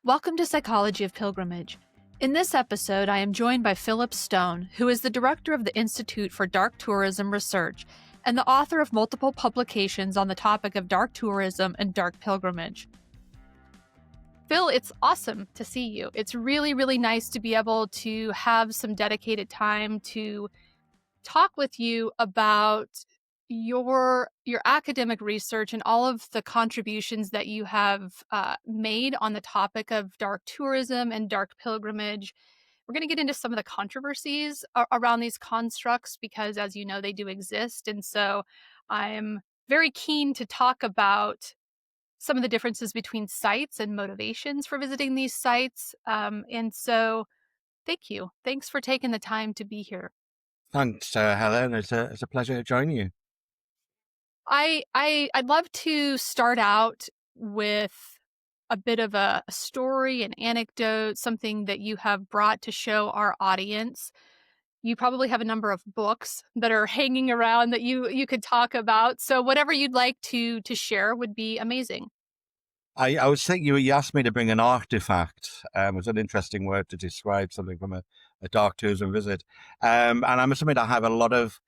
Welcome to Psychology of Pilgrimage. In this episode, I am joined by Philip Stone, who is the director of the Institute for Dark Tourism Research and the author of multiple publications on the topic of dark tourism and dark pilgrimage. Phil, it's awesome to see you. It's really, really nice to be able to have some dedicated time to talk with you about your academic research and all of the contributions that you have made on the topic of dark tourism and dark pilgrimage. We're going to get into some of the controversies around these constructs because, as you know, they do exist. And so I'm very keen to talk about some of the differences between sites and motivations for visiting these sites. And so thank you. Thanks for taking the time to be here. Thanks, Helen. It's a pleasure joining you. I'd love to start out with a bit of a story, an anecdote, something that you have brought to show our audience. You probably have a number of books that are hanging around that you could talk about. So whatever you'd like to share would be amazing. I was thinking you asked me to bring an artifact. It was an interesting word to describe something from a dark tourism visit. And I must admit, I have a lot of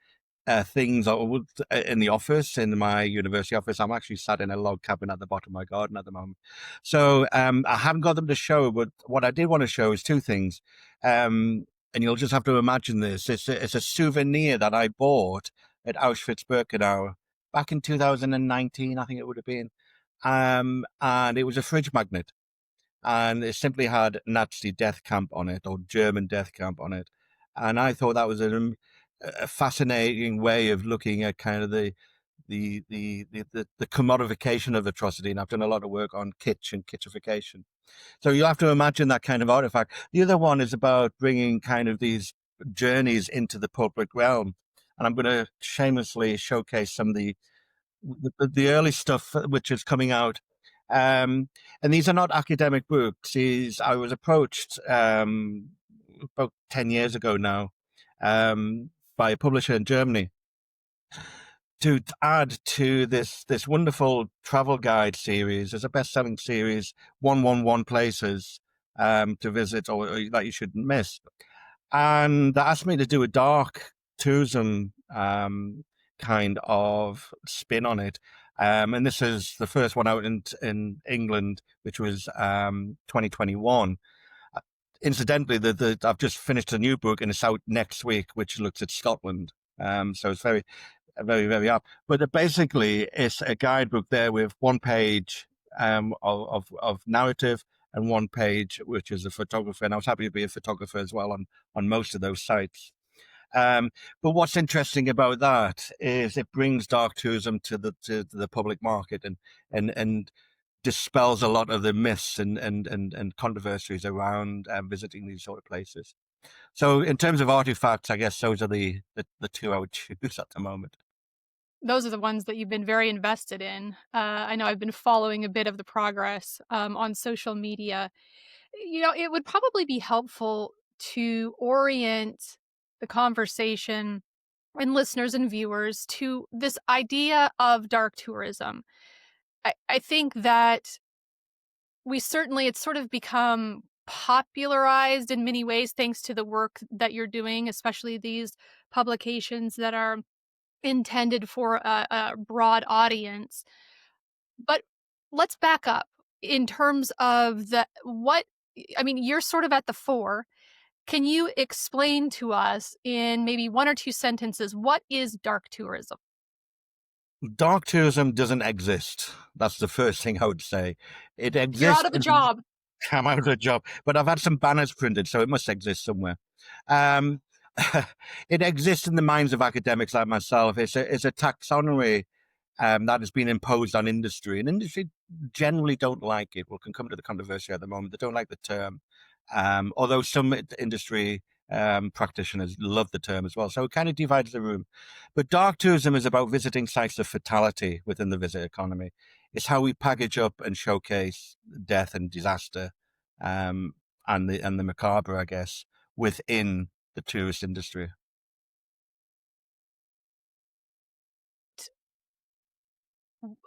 things in the office, in my university office. I'm actually sat in a log cabin at the bottom of my garden at the moment. So I haven't got them to show, but what I did want to show is two things. And you'll just have to imagine this. It's a souvenir that I bought at Auschwitz-Birkenau back in 2019, I think it would have been. And it was a fridge magnet. And it simply had Nazi death camp on it or German death camp on it. And I thought that was a fascinating way of looking at kind of the commodification of atrocity. And I've done a lot of work on kitsch and kitchification. So you have to imagine that kind of artifact. The other one is about bringing kind of these journeys into the public realm. And I'm going to shamelessly showcase some of the early stuff which is coming out. And these are not academic books. I was approached about 10 years ago now by a publisher in Germany to add to this wonderful travel guide series. There's a best-selling series, 111 places to visit or that you shouldn't miss. And they asked me to do a dark tourism kind of spin on it. And this is the first one out in England, which was 2021. Incidentally, I've just finished a new book and it's out next week, which looks at Scotland. So it's very, very, very up. But basically, it's a guidebook there with one page of narrative and one page which is a photographer. And I was happy to be a photographer as well on most of those sites. But what's interesting about that is it brings dark tourism to the public market and dispels a lot of the myths and controversies around visiting these sort of places. So in terms of artifacts, I guess those are the two I would choose at the moment. Those are the ones that you've been very invested in. I know I've been following a bit of the progress on social media. You know, it would probably be helpful to orient the conversation and listeners and viewers to this idea of dark tourism. I think that it's sort of become popularized in many ways thanks to the work that you're doing, especially these publications that are intended for a broad audience. But let's back up in terms of you're sort of at the fore. Can you explain to us in maybe one or two sentences, what is dark tourism? Dark tourism doesn't exist. That's the first thing I would say. It exists. You're out of a job. I'm out of a job, but I've had some banners printed, so it must exist somewhere. Um, it exists in the minds of academics like myself. It's a taxonomy that has been imposed on industry, and industry generally don't like it. We can come to the controversy at the moment. They don't like the term, although some industry practitioners love the term as well. So it kind of divides the room. But dark tourism is about visiting sites of fatality within the visit economy. It's how we package up and showcase death and disaster, and the macabre, I guess, within the tourist industry.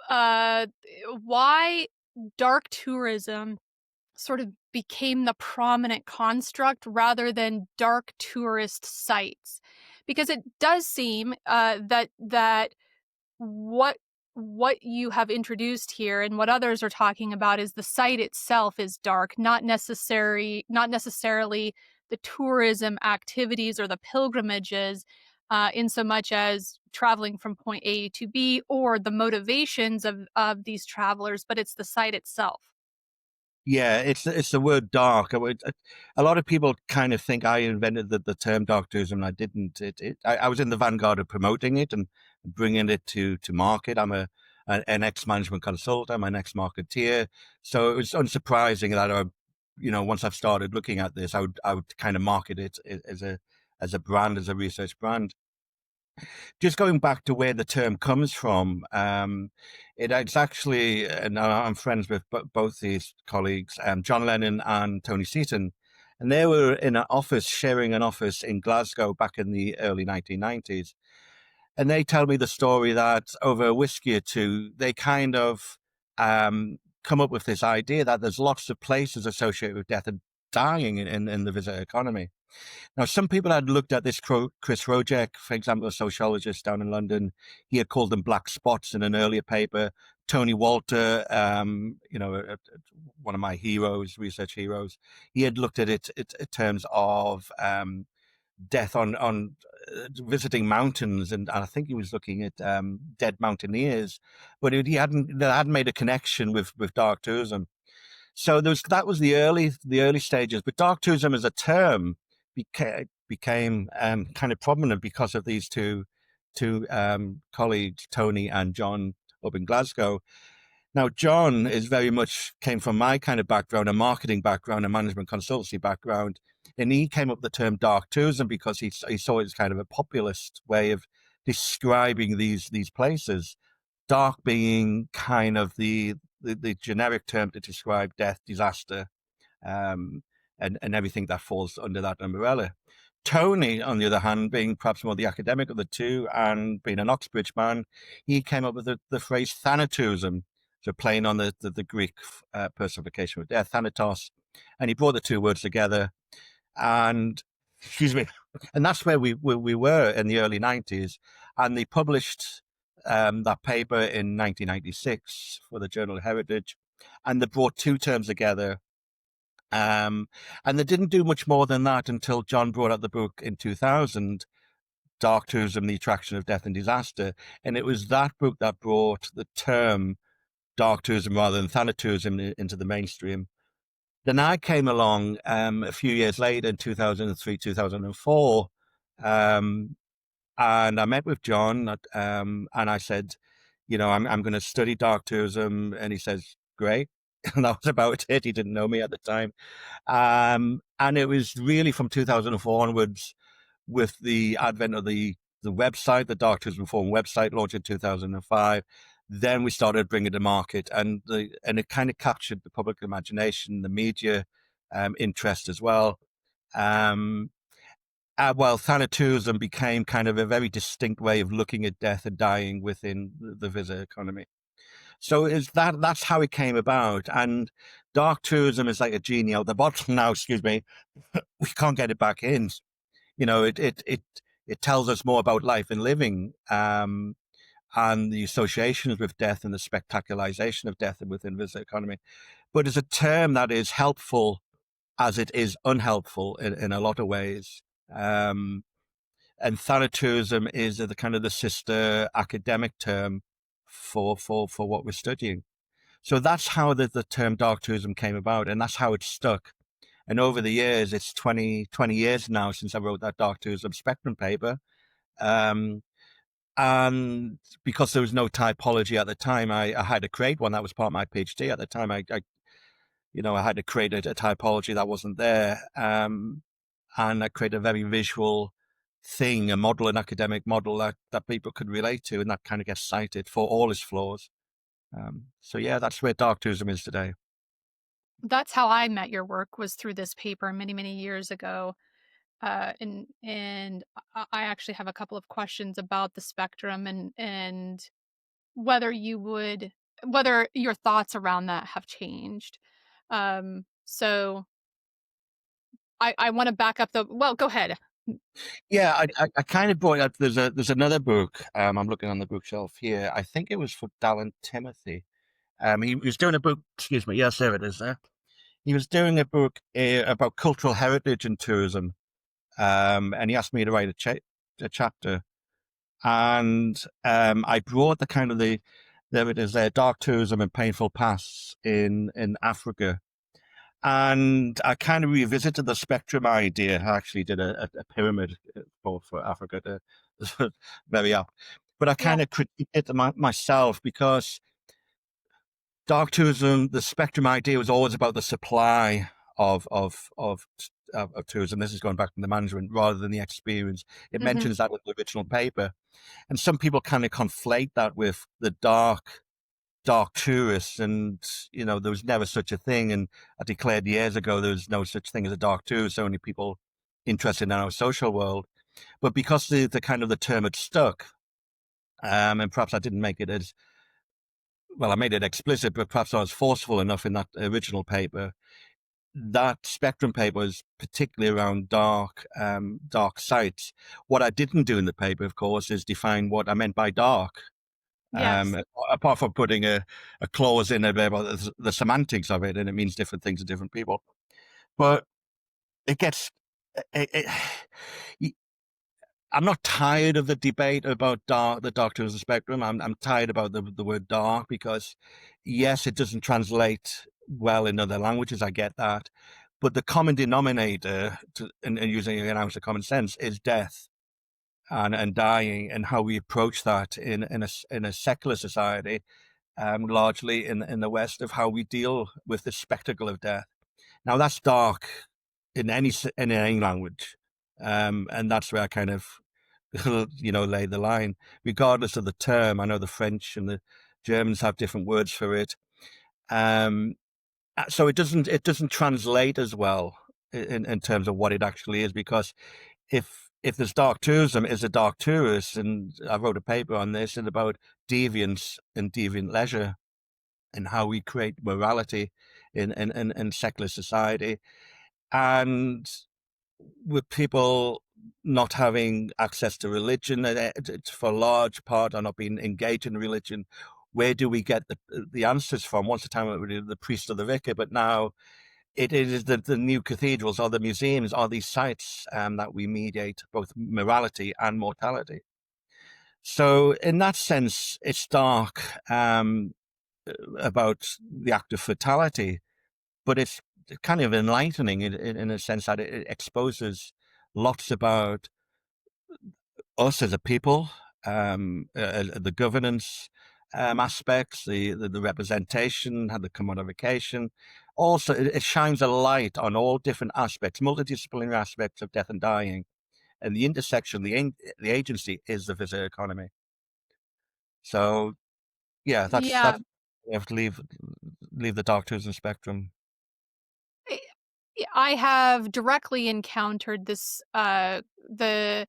Why dark tourism sort of became the prominent construct rather than dark tourist sites, because it does seem that what you have introduced here and what others are talking about is the site itself is dark, not necessarily the tourism activities or the pilgrimages, in so much as traveling from point A to B or the motivations of these travelers, but it's the site itself. Yeah, it's the word dark. A lot of people kind of think I invented the term dark tourism, and I didn't. I was in the vanguard of promoting it and bringing it to market. I'm an ex-management consultant. I'm an ex-marketeer. So it was unsurprising that once I've started looking at this, I would kind of market it as a brand, as a research brand. Just going back to where the term comes from, it's actually, and I'm friends with both these colleagues, John Lennon and Tony Seaton, and they were in an office, sharing an office in Glasgow back in the early 1990s. And they tell me the story that over a whiskey or two, they kind of come up with this idea that there's lots of places associated with death and dying in the visitor economy. Now, some people had looked at this. Chris Rojek, for example, a sociologist down in London, he had called them black spots in an earlier paper. Tony Walter, one of my heroes, research heroes, he had looked at it in terms of death on visiting mountains, and I think he was looking at dead mountaineers, but he hadn't made a connection with dark tourism. So that was the early stages. But dark tourism as a term became kind of prominent because of these two colleagues, Tony and John, up in Glasgow. Now, John is very much came from my kind of background, a marketing background, a management consultancy background, and he came up with the term dark tourism because he saw it as kind of a populist way of describing these places. Dark being kind of the generic term to describe death, disaster, um, and everything that falls under that umbrella. Tony, on the other hand, being perhaps more the academic of the two and being an Oxbridge man, he came up with the phrase thanatourism, so playing on the Greek personification of death, thanatos, and he brought the two words together. And excuse me, and that's where we were in the early 90s, and they published that paper in 1996 for the Journal of Heritage, and they brought two terms together. And they didn't do much more than that until John brought out the book in 2000, Dark Tourism, The Attraction of Death and Disaster. And it was that book that brought the term dark tourism rather than thanatourism into the mainstream. Then I came along a few years later in 2003, 2004, and I met with John, and I said, I'm going to study dark tourism. And he says, great. And that was about it. He didn't know me at the time. And it was really from 2004 onwards, with the advent of the website, the Dark Tourism Forum website, launched in 2005. Then we started bringing to market, and it kind of captured the public imagination, the media interest as well. Well, thanatourism became kind of a very distinct way of looking at death and dying within the visitor economy. So that's how it came about. And dark tourism is like a genie out the bottle now, excuse me. We can't get it back in. It tells us more about life and living, and the associations with death and the spectacularization of death within visitor economy. But it's a term that is helpful as it is unhelpful in a lot of ways. And thanatourism is the kind of the sister academic term for what we're studying. So that's how the term dark tourism came about, and that's how it stuck. And over the years, it's 20 years now since I wrote that dark tourism spectrum paper. And because there was no typology at the time, I had to create one. That was part of my PhD at the time. I had to create a typology that wasn't there. And I created a very visual thing, a model, an academic model that people could relate to, and that kind of gets cited for all its flaws. So yeah, that's where dark tourism is today. That's how I met your work, was through this paper many, many years ago. And I actually have a couple of questions about the spectrum and whether your thoughts around that have changed. So I want to back up well, go ahead. Yeah, I kind of brought up. There's another book. I'm looking on the bookshelf here. I think it was for Dallin Timothy. He was doing a book. Excuse me. Yes, there it is. There. He was doing a book about cultural heritage and tourism. And he asked me to write a chapter. And I brought the kind of there it is there, dark tourism and painful pasts in Africa. And I kind of revisited the spectrum idea. I actually did a pyramid for Africa to very up. But I Yeah. kind of critiqued it myself because dark tourism, the spectrum idea was always about the supply of of of of tourism. This is going back to the management rather than the experience. It Hmm. mentions that in the original paper, and some people kind of conflate that with the dark tourists. And there was never such a thing. And I declared years ago there was no such thing as a dark tourist. Only people interested in our social world. But because the kind of the term had stuck, and perhaps I didn't make it as well, I made it explicit, but perhaps I was forceful enough in that original paper. That spectrum paper was particularly around dark sites. What I didn't do in the paper, of course, is define what I meant by dark. Yes. Apart from putting a clause in there about the semantics of it, and it means different things to different people. But it gets, it, I'm not tired of the debate about the dark tourism spectrum. I'm tired about the word dark because, yes, it doesn't translate well in other languages. I get that. But the common denominator, and using an ounce of common sense, is death and dying, and how we approach that in a secular society, largely in the West, of how we deal with the spectacle of death. Now, that's dark in any language, and that's where I kind of lay the line, regardless of the term. I know the French and the Germans have different words for it. Um, so it doesn't translate as well in terms of what it actually is, because if there's dark tourism, is a dark tourist, and I wrote a paper on this and about deviance and deviant leisure and how we create morality in secular society, and with people not having access to religion, for a large part, are not being engaged in religion. Where do we get the answers from? Once a time it was the priest or the vicar, but now it is the new cathedrals or the museums are these sites that we mediate both morality and mortality. So in that sense, it's dark about the act of fatality, but it's kind of enlightening in a sense that it exposes lots about us as a people, the governance aspects, the representation, the commodification. Also, it shines a light on all different aspects, multidisciplinary aspects of death and dying, and the intersection, the agency is the visitor economy. So, yeah, Yeah. that's we have to leave the dark tourism spectrum. I I have directly encountered this the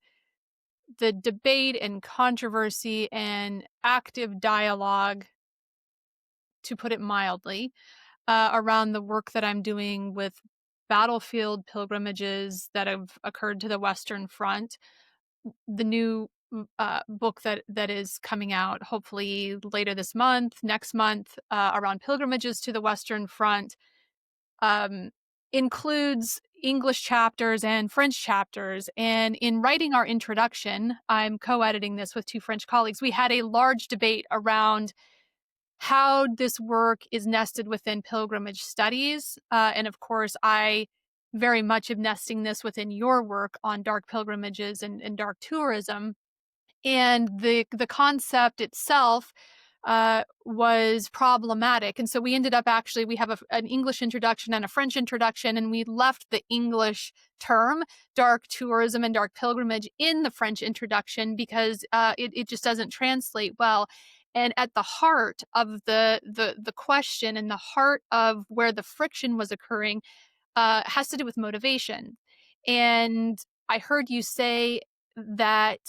debate and controversy and active dialogue, to put it mildly, around the work that I'm doing with battlefield pilgrimages that have occurred to the Western Front. The new book that is coming out hopefully later this month, next month, around pilgrimages to the Western Front, um, includes English chapters and French chapters. And in writing our introduction, I'm co editing this with two French colleagues. We had a large debate around how this work is nested within pilgrimage studies. And of course, I very much am nesting this within your work on dark pilgrimages and dark tourism. And the concept itself was problematic. And so we ended up actually, we have an English introduction and a French introduction, and we left the English term dark tourism and dark pilgrimage in the French introduction because it just doesn't translate well. And at the heart of the question and the heart of where the friction was occurring has to do with motivation. And I heard you say that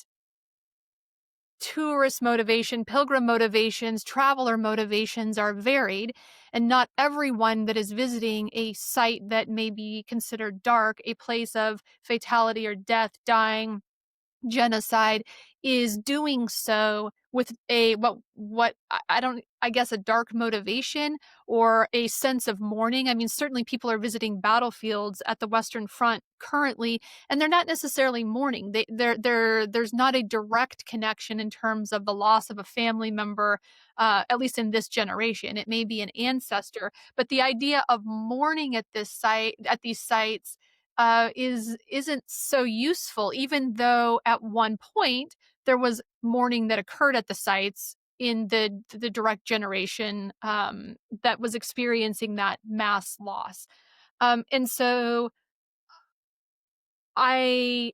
tourist motivation, pilgrim motivations, traveler motivations are varied, and not everyone that is visiting a site that may be considered dark, a place of fatality or death, dying, genocide, is doing so with a I don't, I guess, a dark motivation or a sense of mourning. I mean, certainly people are visiting battlefields at the Western Front currently, and they're not necessarily mourning. There's not a direct connection in terms of the loss of a family member, at least in this generation. It may be an ancestor, but the idea of mourning at these sites isn't so useful, even though at one point there was mourning that occurred at the sites in the direct generation that was experiencing that mass loss. And so I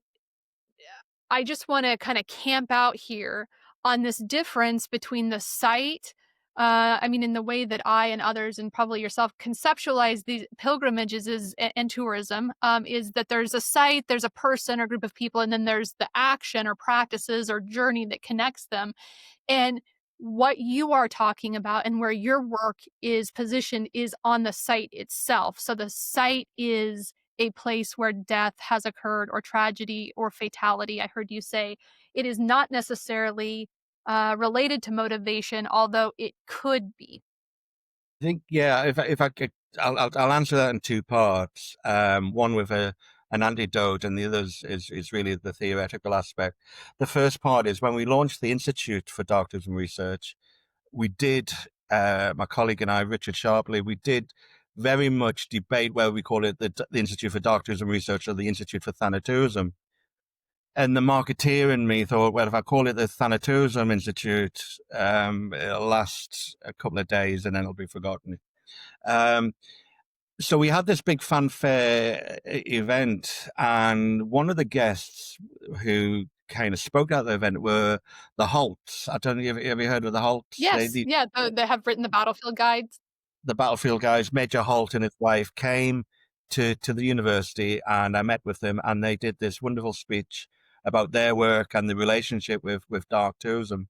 I just want to kind of camp out here on this difference between the site. I mean, in the way that I and others, and probably yourself, conceptualize these pilgrimages and tourism, is that there's a site, there's a person or group of people, and then there's the action or practices or journey that connects them. And what you are talking about and where your work is positioned is on the site itself. So the site is a place where death has occurred or tragedy or fatality. I heard you say it is not necessarily related to motivation, although it could be. I think, yeah, if I could, I'll answer that in two parts. One with an antidote, and the other is really the theoretical aspect. The first part is when we launched the Institute for Dark Tourism Research, we did, my colleague and I, Richard Sharpley, we did very much debate whether we call it the Institute for Dark Tourism Research or the Institute for Thanatourism. And the marketeer in me thought, well, if I call it the Thanatourism Institute, it'll last a couple of days and then it'll be forgotten. So we had this big fanfare event, and one of the guests who kind of spoke at the event were the Holts. I don't know, have you heard of the Holts? Yes, yeah, they have written the battlefield guides. The battlefield guys, Major Holt and his wife, came to the university, and I met with them, and they did this wonderful speech about their work and the relationship with dark tourism.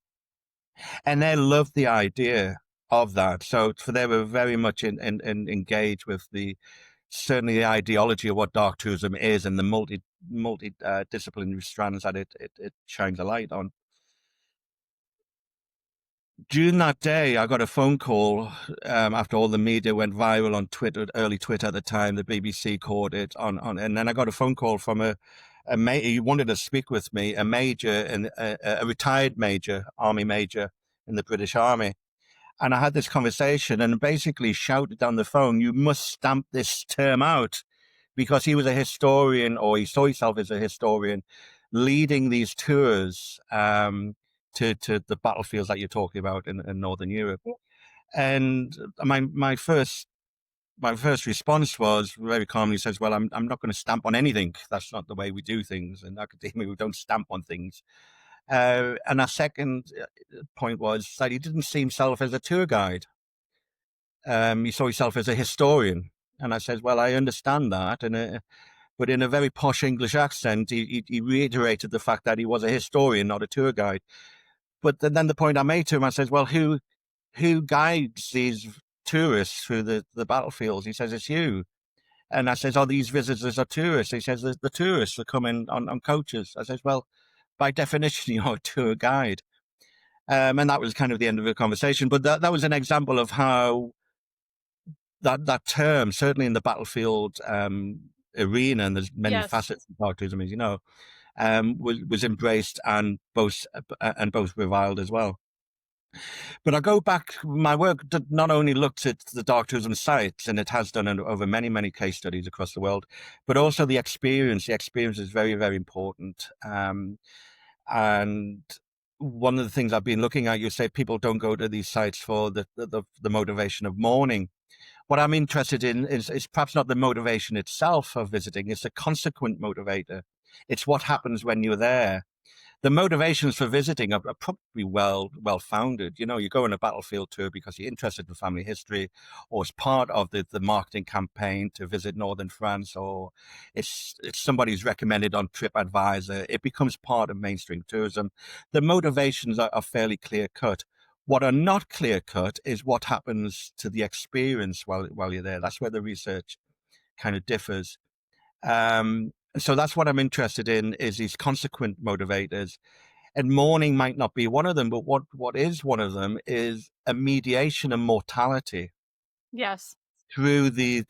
And they loved the idea of that. So they were very much engaged with certainly the ideology of what dark tourism is and the multidisciplinary strands that it shines a light on. During that day, I got a phone call after all the media went viral on Twitter, early Twitter at the time. The BBC caught it and then I got a phone call from he wanted to speak with me, a major, and a retired major, army major in the British Army. And I had this conversation and basically shouted down the phone, "You must stamp this term out," because he was a historian, or he saw himself as a historian, leading these tours to the battlefields that you're talking about in Northern Europe. And my first response was very calmly, says, "Well, I'm not going to stamp on anything. That's not the way we do things. In academia, we don't stamp on things." And our second point was that he didn't see himself as a tour guide. He saw himself as a historian. And I said, "Well, I understand that." But in a very posh English accent, he reiterated the fact that he was a historian, not a tour guide. But then the point I made to him, I said, "Well, who guides these tourists through the battlefields?" He says, "It's you." And I says, "Oh, these visitors are tourists." He says, "The tourists are coming on coaches." I says, "Well, by definition, you're a tour guide." And that was kind of the end of the conversation. But that was an example of how that term, certainly in the battlefield arena, and there's many facets of dark tourism, as you know, was embraced and both reviled as well. But I go back, my work not only looked at the dark tourism sites, and it has done over many, many case studies across the world, but also the experience. The experience is very, very important. And one of the things I've been looking at, you say people don't go to these sites for the motivation of mourning. What I'm interested in is perhaps not the motivation itself of visiting, it's a consequent motivator. It's what happens when you're there. the motivations for visiting are probably well founded. You know, you go on a battlefield tour because you're interested in family history, or it's part of the marketing campaign to visit northern France, or it's somebody who's recommended on TripAdvisor. It becomes part of mainstream tourism. The motivations are fairly clear cut. What are not clear cut is what happens to the experience while you're there. That's where the research kind of differs. So that's what I'm interested in, is these consequent motivators. And mourning might not be one of them, but what is one of them is a mediation of mortality Yes. through the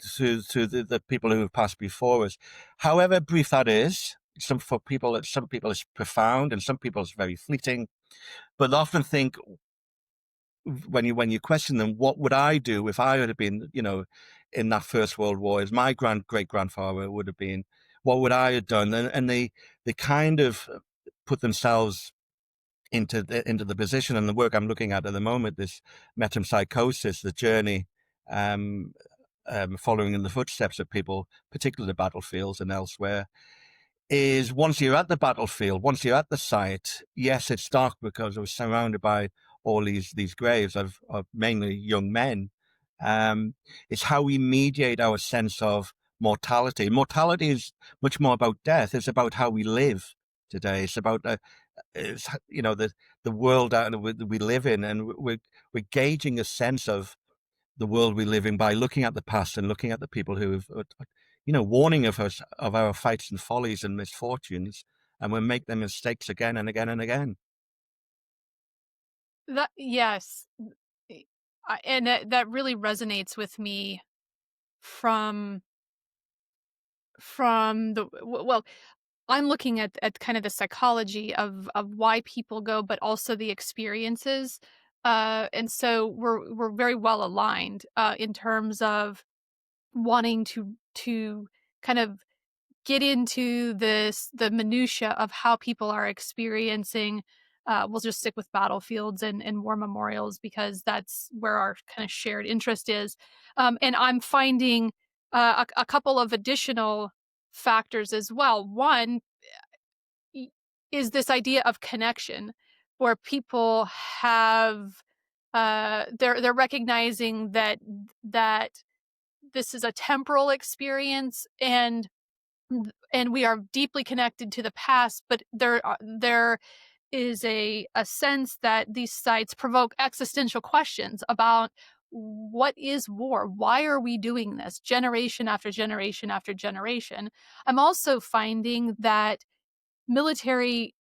people who have passed before us. However brief that is, some people it's profound, and some people it's very fleeting. But I often think, when you question them, what would I do if I had been, in that First World War, as my great grandfather would have been? What would I have done? And they kind of put themselves into the position, and the work I'm looking at the moment, this metempsychosis, the journey, following in the footsteps of people, particularly the battlefields and elsewhere, is once you're at the battlefield, once you're at the site, yes, it's dark because I was surrounded by all these graves of mainly young men. It's how we mediate our sense of mortality. Mortality is much more about death. It's about how we live today. It's about the world that we live in, and we're gauging a sense of the world we live in by looking at the past and looking at the people who have, warning of us of our fights and follies and misfortunes, and we make them mistakes again and again and again. That yes. And that really resonates with me from well, I'm looking at kind of the psychology of why people go, but also the experiences. And so we're very well aligned in terms of wanting to kind of get into the minutia of how people are experiencing. We'll just stick with battlefields and war memorials because that's where our kind of shared interest is. And I'm finding a couple of additional factors as well. One is this idea of connection, where people have they're recognizing that this is a temporal experience, and we are deeply connected to the past, but there is a sense that these sites provoke existential questions about what is war? Why are we doing this generation after generation after generation? I'm also finding that military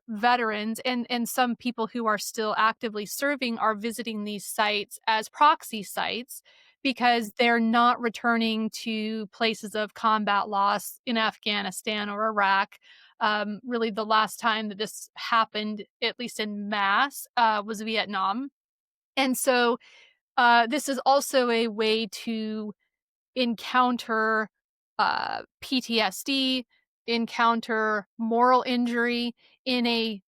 veterans and some people who are still actively serving are visiting these sites as proxy sites because they're not returning to places of combat loss in Afghanistan or Iraq. Really, the last time that this happened, at least in mass, was Vietnam. And so this is also a way to encounter PTSD, encounter moral injury in a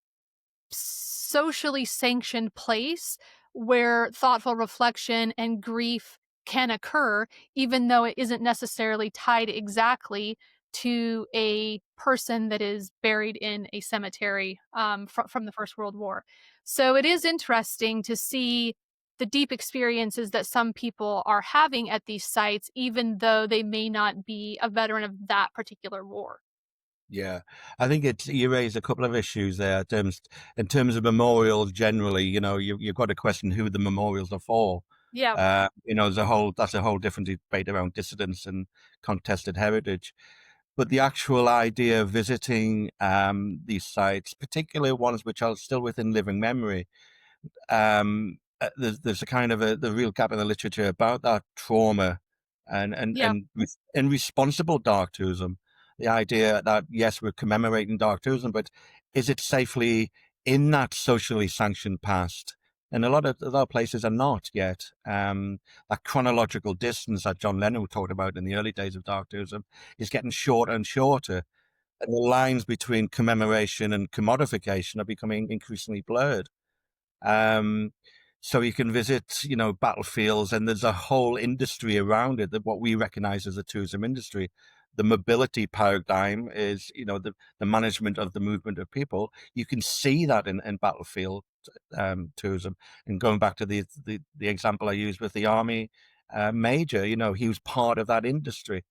socially sanctioned place where thoughtful reflection and grief can occur, even though it isn't necessarily tied exactly to a person that is buried in a cemetery from the First World War. So it is interesting to see the deep experiences that some people are having at these sites, even though they may not be a veteran of that particular war. Yeah, I think you raised a couple of issues there in terms of memorials generally. You've got to question who the memorials are for. Yeah. That's a whole different debate around dissidence and contested heritage. But the actual idea of visiting these sites, particularly ones which are still within living memory, there's a kind of the real gap in the literature about that trauma and and Yeah. and and responsible dark tourism. The idea that yes, we're commemorating dark tourism, but is it safely in that socially sanctioned past? And a lot of places are not yet. That chronological distance that John Lennon talked about in the early days of dark tourism is getting shorter and shorter, and the lines between commemoration and commodification are becoming increasingly blurred. Um, so you can visit, battlefields, and there's a whole industry around it, that what we recognize as a tourism industry. the mobility paradigm is, the management of the movement of people. You can see that in battlefield tourism. And going back to the example I used with the army major, he was part of that industry.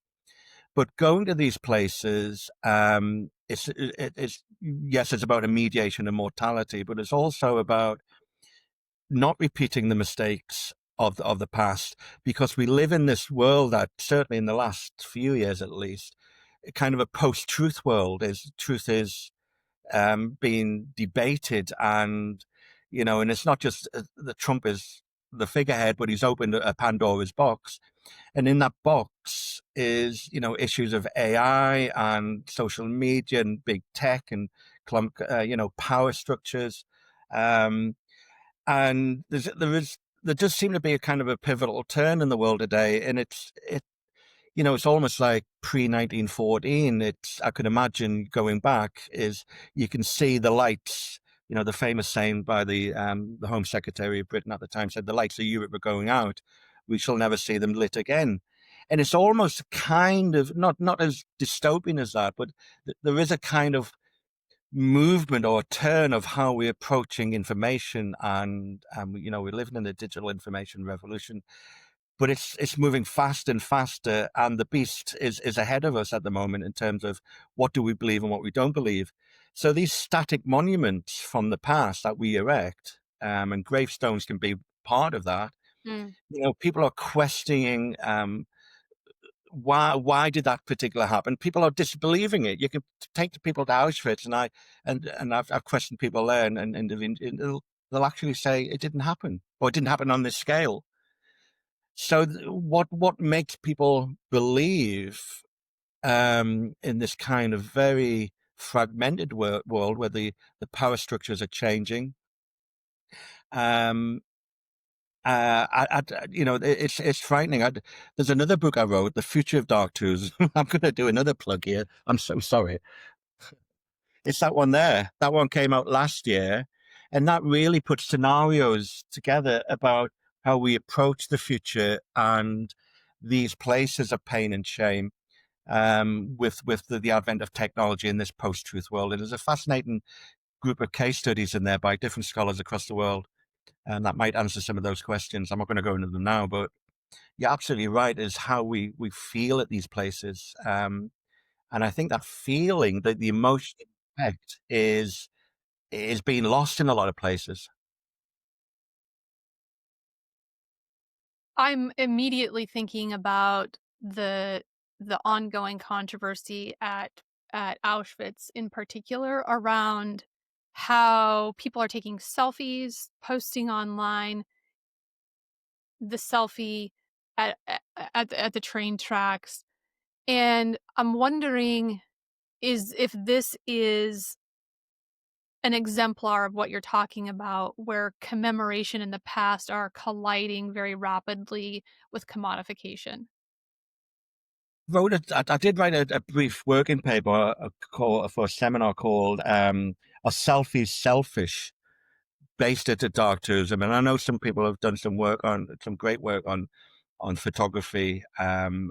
But going to these places, it's yes, it's about a mediation of mortality, but it's also about not repeating the mistakes of the past, because we live in this world that, certainly in the last few years at least, kind of a post-truth world. Truth is being debated, and and it's not just that Trump is the figurehead, but he's opened a Pandora's box, and in that box is issues of AI and social media and big tech and power structures. And there does seem to be a kind of a pivotal turn in the world today, and it's almost like pre 1914. I could imagine going back is you can see the lights. The famous saying by the Home Secretary of Britain at the time said, "The lights of Europe are going out. We shall never see them lit again." And it's almost kind of not as dystopian as that, but there is a kind of movement or a turn of how we're approaching information, and we're living in the digital information revolution, but it's moving fast and faster, and the beast is ahead of us at the moment in terms of what do we believe and what we don't believe. So these static monuments from the past that we erect, and gravestones can be part of that. Mm. People are questioning why did that particular happen? People are disbelieving it. You can take the people to Auschwitz, and I've questioned people there, and they'll actually say it didn't happen, or it didn't happen on this scale. So what makes people believe in this kind of very fragmented world where the power structures are changing? It's frightening. There's another book I wrote, The Future of Dark Tourism. I'm going to do another plug here. I'm so sorry. It's that one there. That one came out last year, and that really puts scenarios together about how we approach the future and these places of pain and shame, with the advent of technology in this post-truth world. And there's a fascinating group of case studies in there by different scholars across the world, and that might answer some of those questions. I'm not going to go into them now, but you're absolutely right, is how we feel at these places. And I think that feeling, that the emotional effect is being lost in a lot of places. I'm immediately thinking about the ongoing controversy at Auschwitz, in particular, around how people are taking selfies, posting online the selfie at the train tracks. And I'm wondering if this is an exemplar of what you're talking about, where commemoration and the past are colliding very rapidly with commodification. I did write a brief working paper for a seminar called "Are Selfies Selfish?" based at dark tourism, and I know some people have done some great work on photography, and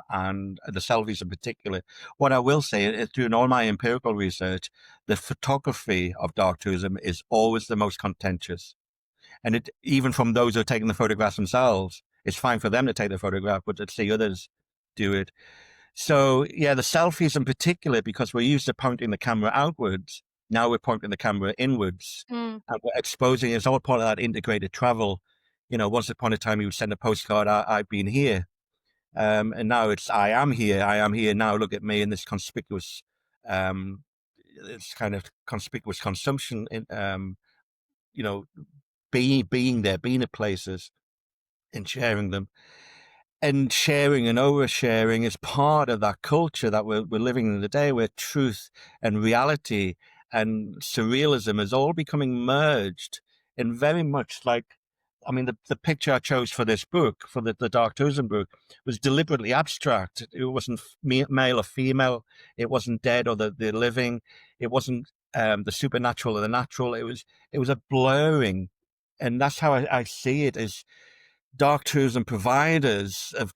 the selfies in particular. What I will say is, doing all my empirical research, the photography of dark tourism is always the most contentious. And even from those who are taking the photographs themselves, it's fine for them to take the photograph, but to see others do it. So yeah, the selfies in particular, because we're used to pointing the camera outwards, now we're pointing the camera inwards, Mm. and we're exposing. It's all part of that integrated travel. Once upon a time you would send a postcard, I've been here. And now it's I am here. I am here now. Look at me in this conspicuous, um, it's kind of conspicuous consumption. You know, being there, being at places, and sharing them. And sharing and oversharing is part of that culture that we're living in today, where truth and reality and surrealism is all becoming merged in very much like, I mean, the picture I chose for this book, for the Dark Tourism book, was deliberately abstract. It wasn't male or female. It wasn't dead or the living. It wasn't the supernatural or the natural. It was a blurring. And that's how I see it, is dark tourism providers of,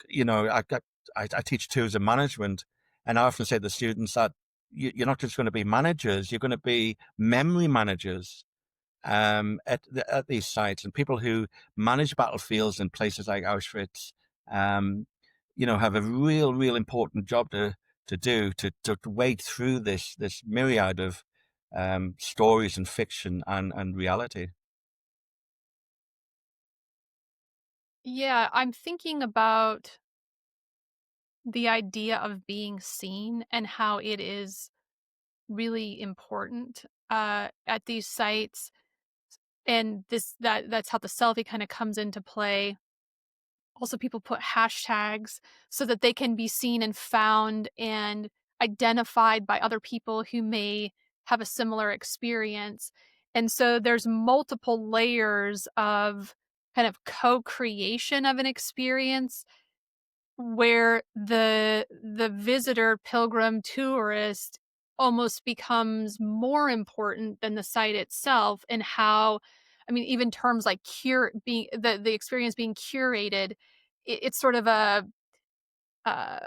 I teach tourism management, And I often say to the students that you're not just going to be managers, you're going to be memory managers at these sites, and people who manage battlefields in places like Auschwitz, um, have a real important job to do to wade through this myriad of stories and fiction and reality. Yeah, I'm thinking about the idea of being seen and how it is really important at these sites, and that's how the selfie kind of comes into play. Also, people put hashtags so that they can be seen and found and identified by other people who may have a similar experience. And so there's multiple layers of kind of co-creation of an experience where the visitor, pilgrim, tourist almost becomes more important than the site itself, and how, I mean, even terms like cure being the experience being curated, it's sort of a uh,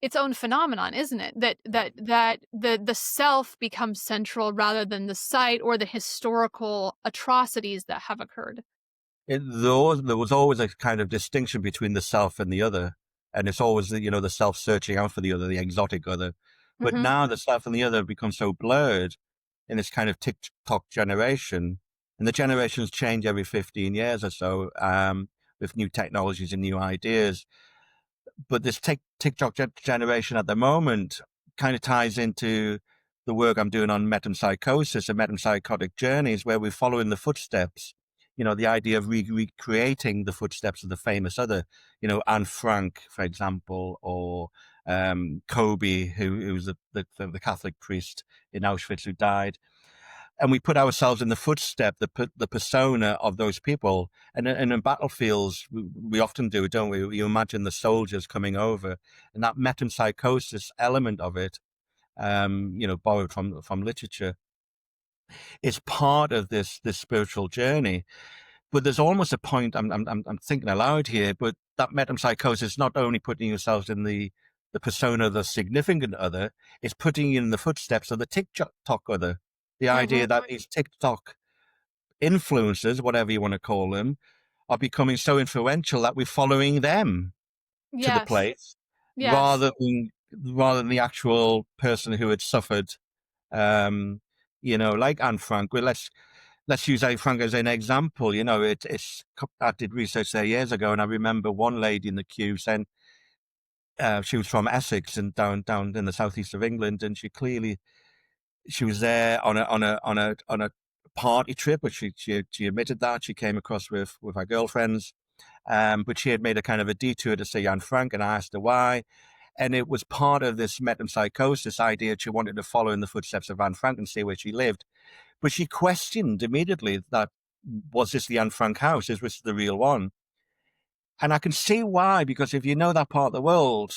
its own phenomenon, isn't it? That the self becomes central rather than the site or the historical atrocities that have occurred. There was always a kind of distinction between the self and the other, and it's always the self searching out for the other, the exotic other. But Mhm. now the self and the other become so blurred in this kind of TikTok generation, and the generations change every 15 years or so, with new technologies and new ideas. But this TikTok generation at the moment kind of ties into the work I'm doing on metempsychosis and metempsychotic journeys, where we're following the footsteps. The idea of recreating the footsteps of the famous other, Anne Frank, for example, or Kobe, who was the Catholic priest in Auschwitz who died, and we put ourselves in the footstep, the persona of those people. And in battlefields, we often do, don't we? You imagine the soldiers coming over, and that metempsychosis element of it, borrowed from literature, is part of this spiritual journey. But there's almost a point. I'm thinking aloud here, but that metempsychosis is not only putting yourselves in the persona of the significant other, it's putting you in the footsteps of the TikTok other. The idea Mhm. that these TikTok influencers, whatever you want to call them, are becoming so influential that we're following them to the Yes. place Yes. rather than the actual person who had suffered. Um, like Anne Frank. Well, let's use Anne Frank as an example. I did research there years ago, and I remember one lady in the queue saying she was from Essex and down in the southeast of England, and she was there on a party trip, but she admitted that she came across with her girlfriends, but she had made a kind of a detour to see Anne Frank, and I asked her why, and it was part of this metempsychosis idea. She wanted to follow in the footsteps of Anne Frank and see where she lived, but she questioned immediately that, was this the Anne Frank house? Is this the real one? And I can see why, because if you know that part of the world,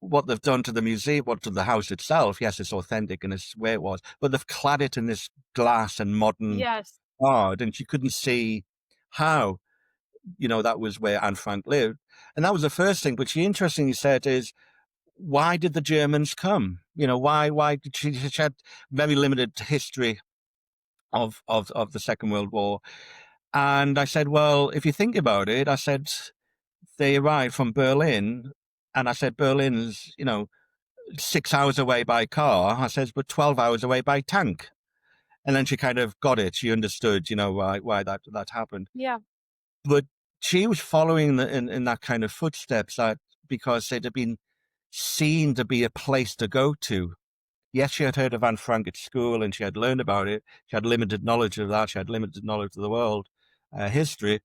what they've done to the museum, what to the house itself, yes, it's authentic and it's where it was, but they've clad it in this glass and modern Yes. art, and she couldn't see how, that was where Anne Frank lived. And that was the first thing. But she interestingly said is, why did the Germans come? Why did she had very limited history of the Second World War. And I said, well, if you think about it, I said, they arrived from Berlin, and I said, Berlin's, 6 hours away by car. I says, but 12 hours away by tank. And then she kind of got it. She understood, why that happened. Yeah. But she was following in that kind of footsteps, because it had been seen to be a place to go to. Yes, she had heard of Anne Frank at school and she had learned about it. She had limited knowledge of that. She had limited knowledge of the world, history,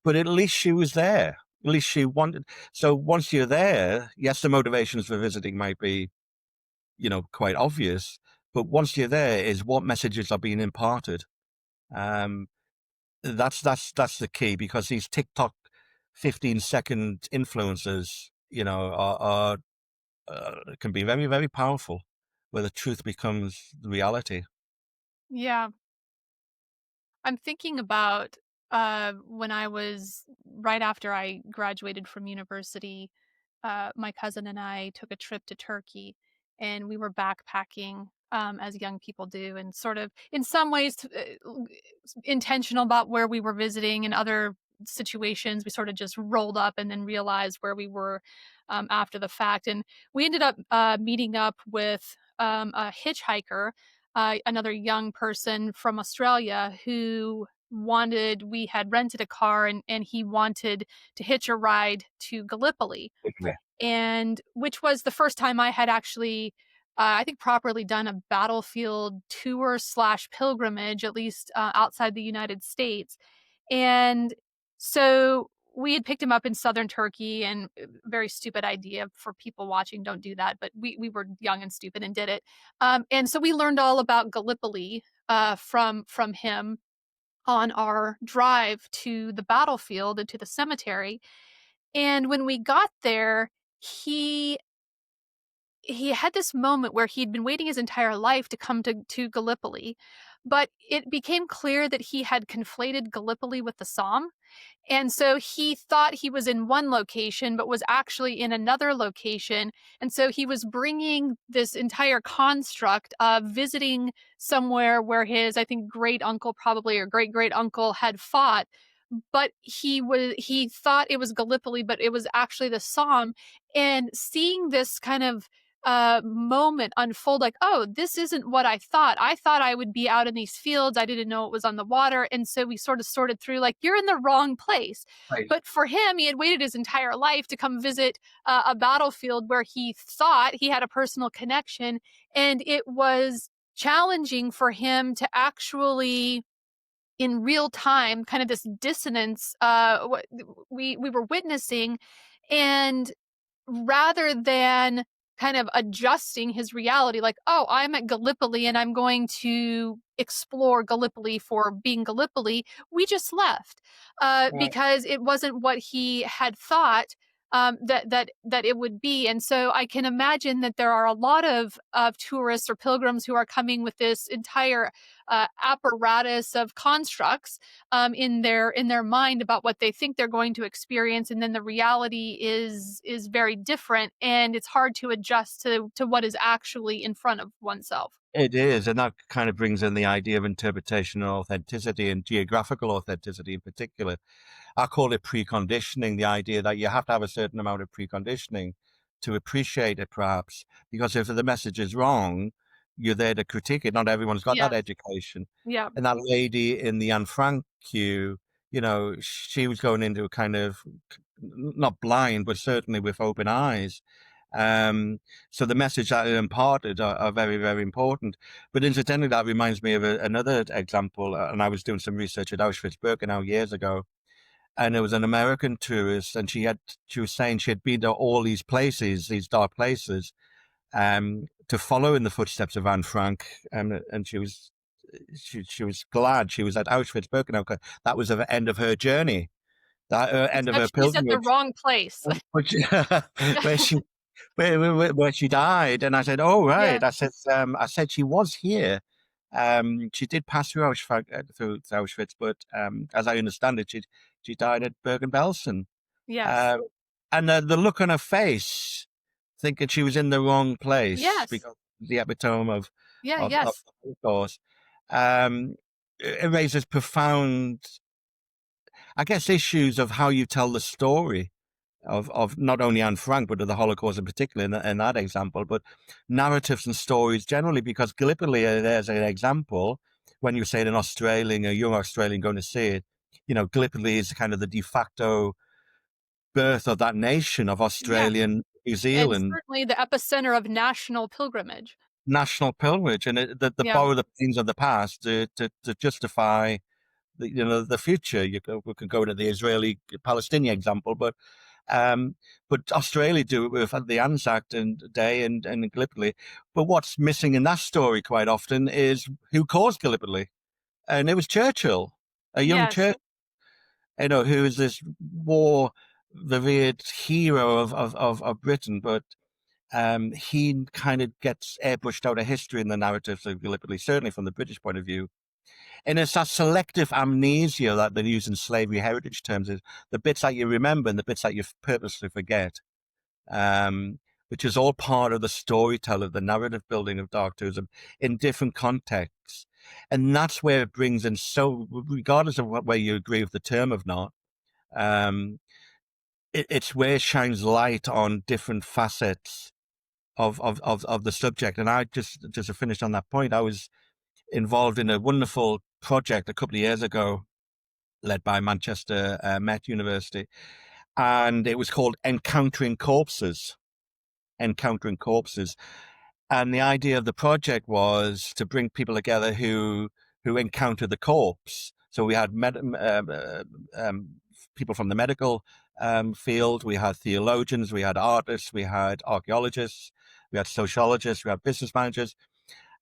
but at least she was there. At least she wanted. So once you're there, yes, the motivations for visiting might be, quite obvious, but once you're there, is what messages are being imparted. Um, that's the key, because these TikTok 15-second influencers, are can be very, very powerful, where the truth becomes the reality. Yeah. I'm thinking about when I was right after I graduated from university. my cousin and I took a trip to Turkey, and we were backpacking, as young people do, and sort of in some ways intentional about where we were visiting. In other situations, we sort of just rolled up and then realized where we were after the fact. And we ended up meeting up with a hitchhiker, another young person from Australia who wanted we had rented a car, and he wanted to hitch a ride to Gallipoli, Okay. and which was the first time I had actually, I think, properly done a battlefield tour slash pilgrimage, at least outside the United States. And so we had picked him up in southern Turkey, and very stupid idea for people watching. Don't do that. But we were young and stupid and did it. And so we learned all about Gallipoli from him on our drive to the battlefield and to the cemetery. And when we got there, he he had this moment where he'd been waiting his entire life to come to Gallipoli, but it became clear that he had conflated Gallipoli with the Somme. And so he thought he was in one location, but was actually in another location. And so he was bringing this entire construct of visiting somewhere where his, I think, great uncle probably, or great great uncle had fought. But he thought it was Gallipoli, but it was actually the Somme. And seeing this kind of moment unfold, like, oh, this isn't what I thought. I thought I would be out in these fields. I didn't know it was on the water. And so we sort of sorted through, like, you're in the wrong place. Right. But for him, he had waited his entire life to come visit a battlefield where he thought he had a personal connection. And it was challenging for him to actually, in real time, kind of this dissonance we were witnessing. And rather than kind of adjusting his reality, like, oh, I'm at Gallipoli and I'm going to explore Gallipoli for being Gallipoli, we just left Right. because it wasn't what he had thought that it would be. And so I can imagine that there are a lot of tourists or pilgrims who are coming with this entire apparatus of constructs in their mind about what they think they're going to experience, and then the reality is very different, and it's hard to adjust to what is actually in front of oneself. It is, and that kind of brings in the idea of interpretation and authenticity, and geographical authenticity in particular. I call it preconditioning, the idea that you have to have a certain amount of preconditioning to appreciate it, perhaps, because if the message is wrong, you're there to critique it. Not everyone's got that Yeah, education. yeah, And that lady in the Anne Frank queue, she was going into a kind of not blind, but certainly with open eyes. Um, so the message that it imparted are very, very important. But incidentally, that reminds me of another example. And I was doing some research at Auschwitz-Birkenau years ago, and there was an American tourist, and she was saying she had been to all these places, these dark places, to follow in the footsteps of Anne Frank, and she was glad she was at Auschwitz-Birkenau, 'cause that was the end of her journey, that end of her except she's at the pilgrimage, wrong place. which where she where she died. And I said, "Oh, Yeah, right." I said she was here. She did pass through Auschwitz, but as I understand it, she died at Bergen-Belsen. yes, Uh, and the look on her face, thinking she was in the wrong place yes, because the epitome yeah, of yes, the Holocaust, it raises profound, I guess, issues of how you tell the story of not only Anne Frank, but of the Holocaust in particular in that example, but narratives and stories generally, because Gallipoli, there's an example, when you say an Australian, a young Australian going to see it, Gallipoli is kind of the de facto birth of that nation of yeah, Australian, New and Zealand certainly the epicenter of national pilgrimage. national pilgrimage, and the Yeah, borrow the pains of the past to justify the future. We could go to the Israeli-Palestinian example, um, but Australia do it with the Anzac Day and Gallipoli. But what's missing in that story quite often is who caused Gallipoli, and it was Churchill, a young yes, Churchill, who is this war revered hero of Britain, but he kind of gets airbrushed out of history in the narratives of Gallipoli, certainly from the British point of view. And it's that selective amnesia that they use in slavery heritage terms, is the bits that you remember and the bits that you purposely forget. um, which is all part of the storyteller, the narrative building of dark tourism in different contexts. And that's where it brings in, so regardless of where you agree with the term or not, um, it's where it shines light on different facets of the subject. And I just to finish on that point, I was involved in a wonderful project a couple of years ago, led by Manchester Met University, and it was called Encountering Corpses. Encountering Corpses, and the idea of the project was to bring people together who encounter the corpse. So we had people from the medical field, we had theologians, we had artists, we had archaeologists, we had sociologists, we had business managers.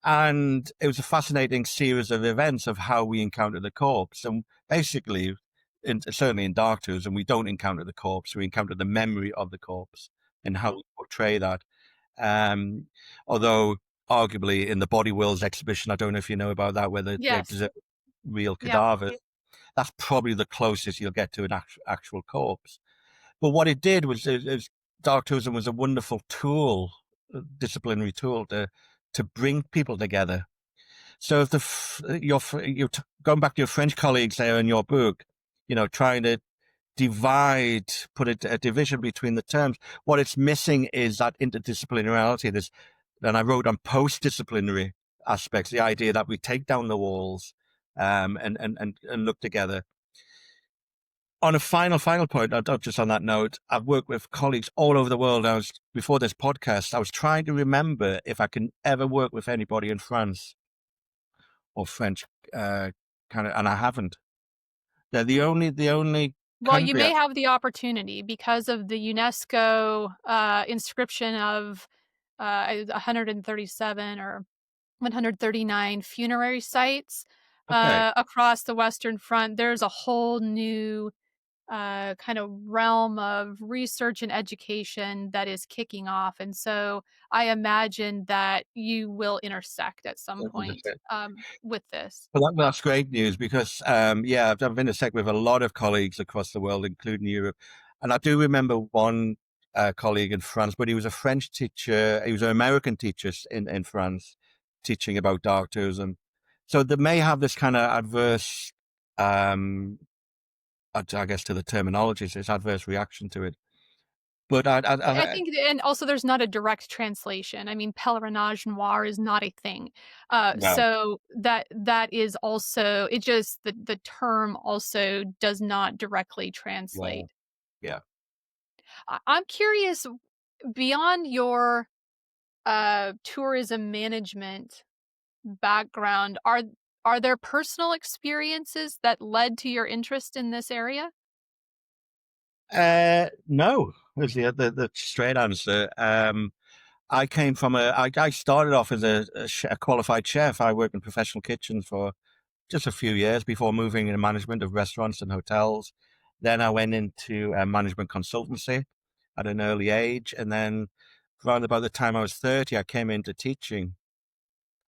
And it was a fascinating series of events of how we encounter the corpse. And basically, certainly in Dark Tourism, we don't encounter the corpse, we encounter the memory of the corpse and how we portray that. Um, Although arguably in the Body Worlds exhibition, I don't know if you know about that, where they Yes. exhibit real Yeah. cadavers. That's probably the closest you'll get to an actual corpse. But what it did was, dark tourism was a wonderful tool, a disciplinary tool to bring people together. So if you're going back to your French colleagues there in your book, trying to put a division between the terms. What it's missing is that interdisciplinarity. And I wrote on post-disciplinary aspects, the idea that we take down the walls and look together. On a final point, just on that note, I've worked with colleagues all over the world. Before this podcast, I was trying to remember if I can ever work with anybody in France or French, and I haven't. They're the only Well, you country. may have the opportunity because of the UNESCO inscription of 137 or 139 funerary sites Okay. across the Western Front. There's a whole new kind of realm of research and education that is kicking off. And so I imagine that you will intersect at some point with this. Well, that's great news because, I've been in with a lot of colleagues across the world, including Europe. And I do remember one colleague in France, but he was a French teacher. He was an American teacher in France teaching about dark tourism. So they may have this kind of adverse, I guess to the terminology, so it's adverse reaction to it. But I think, and also there's not a direct translation. I mean, pèlerinage noir is not a thing. no, So that is also, it just, the term also does not directly yeah, translate. yeah. I'm curious, beyond your tourism management background, are there personal experiences that led to your interest in this area? No, is the straight answer. I came from I started off as a qualified chef. I worked in professional kitchens for just a few years before moving into management of restaurants and hotels. Then I went into management consultancy at an early age. And then around about the time I was 30, I came into teaching.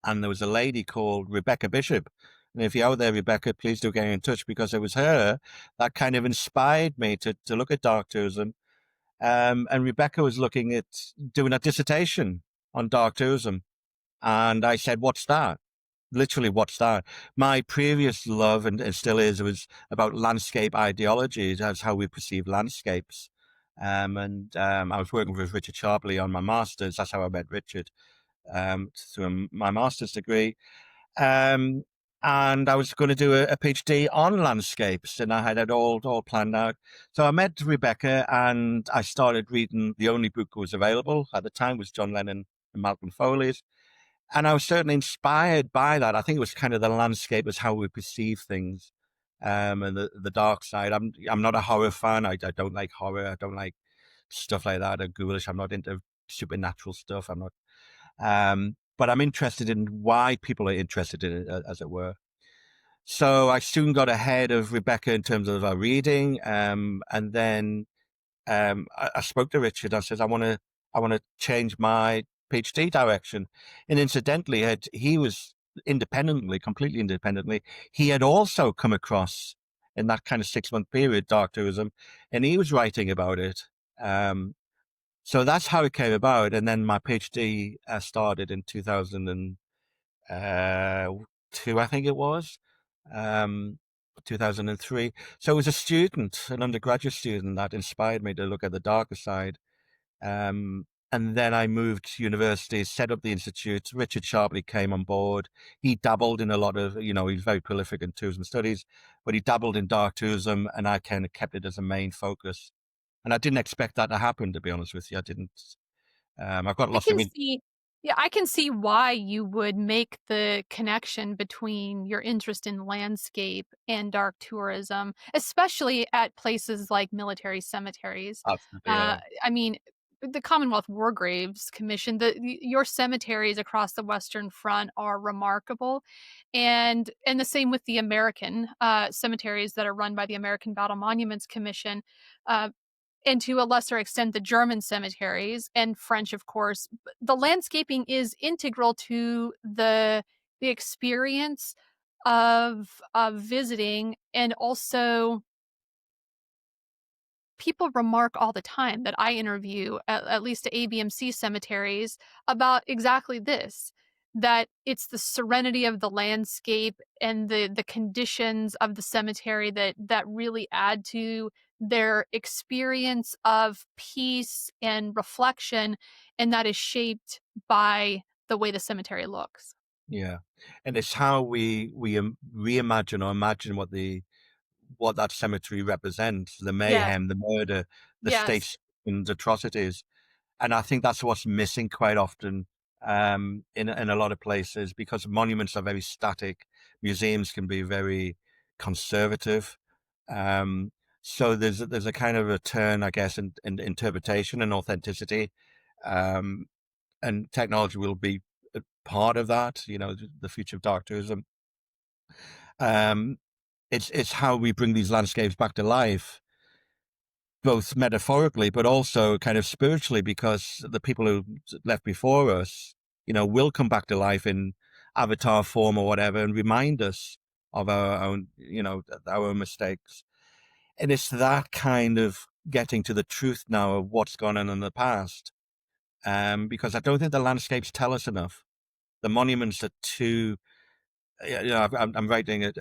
And there was a lady called Rebecca Bishop. And if you're out there, Rebecca, please do get in touch because it was her that kind of inspired me to look at dark tourism. And Rebecca was looking at doing a dissertation on dark tourism. And I said, what's that? Literally, what's that? My previous love, and it still is, was about landscape ideology. That's how we perceive landscapes. I was working with Richard Sharpley on my master's. That's how I met Richard, through my master's degree. Um, and I was going to do a PhD on landscapes, and I had it all planned out. So I met Rebecca, and I started reading. The only book that was available at the time was John Lennon and Malcolm Foley's, and I was certainly inspired by that. I think it was kind of the landscape as how we perceive things, and the dark side. I'm not a horror fan. I don't like horror. I don't like stuff like that. I'm ghoulish. I'm not into supernatural stuff. I'm not. But I'm interested in why people are interested in it, as it were. So I soon got ahead of Rebecca in terms of our reading, and then I spoke to Richard. I said, I want to change my PhD direction. And incidentally, he was completely independently, he had also come across in that kind of 6-month period dark tourism, and he was writing about it. Um, So that's how it came about. And then my PhD started in 2002, I think it was, um, 2003. So it was a student, an undergraduate student, that inspired me to look at the darker side. And then I moved to university, set up the institute. Richard Sharpley came on board. He dabbled in a lot of, he's very prolific in tourism studies, but he dabbled in dark tourism, and I kind of kept it as a main focus. And I didn't expect that to happen, to be honest with you. I didn't. I've got I lots of. can see yeah, I can see why you would make the connection between your interest in landscape and dark tourism, especially at places like military cemeteries. Absolutely, yeah. I mean, the Commonwealth War Graves Commission, your cemeteries across the Western Front are remarkable, and the same with the American cemeteries that are run by the American Battle Monuments Commission. Uh, and to a lesser extent, the German cemeteries and French, of course. The landscaping is integral to the experience of visiting, and also people remark all the time that I interview, at least at ABMC cemeteries, about exactly this, that it's the serenity of the landscape and the conditions of the cemetery that really add to their experience of peace and reflection, and that is shaped by the way the cemetery looks. Yeah, and it's how we reimagine or imagine what that cemetery represents: the Yes, mayhem, the murder, the yes. state's and atrocities. And I think that's what's missing quite often, in a lot of places, because monuments are very static. Museums can be very conservative. Um, so there's a kind of a turn, I guess, in interpretation and authenticity. Um, and technology will be a part of that. The future of dark tourism. Um, it's how we bring these landscapes back to life, both metaphorically, but also kind of spiritually, because the people who left before us, will come back to life in avatar form or whatever, and remind us of our own, our own mistakes. And it's that kind of getting to the truth now of what's gone on in the past. Because I don't think the landscapes tell us enough. The monuments are too. I'm writing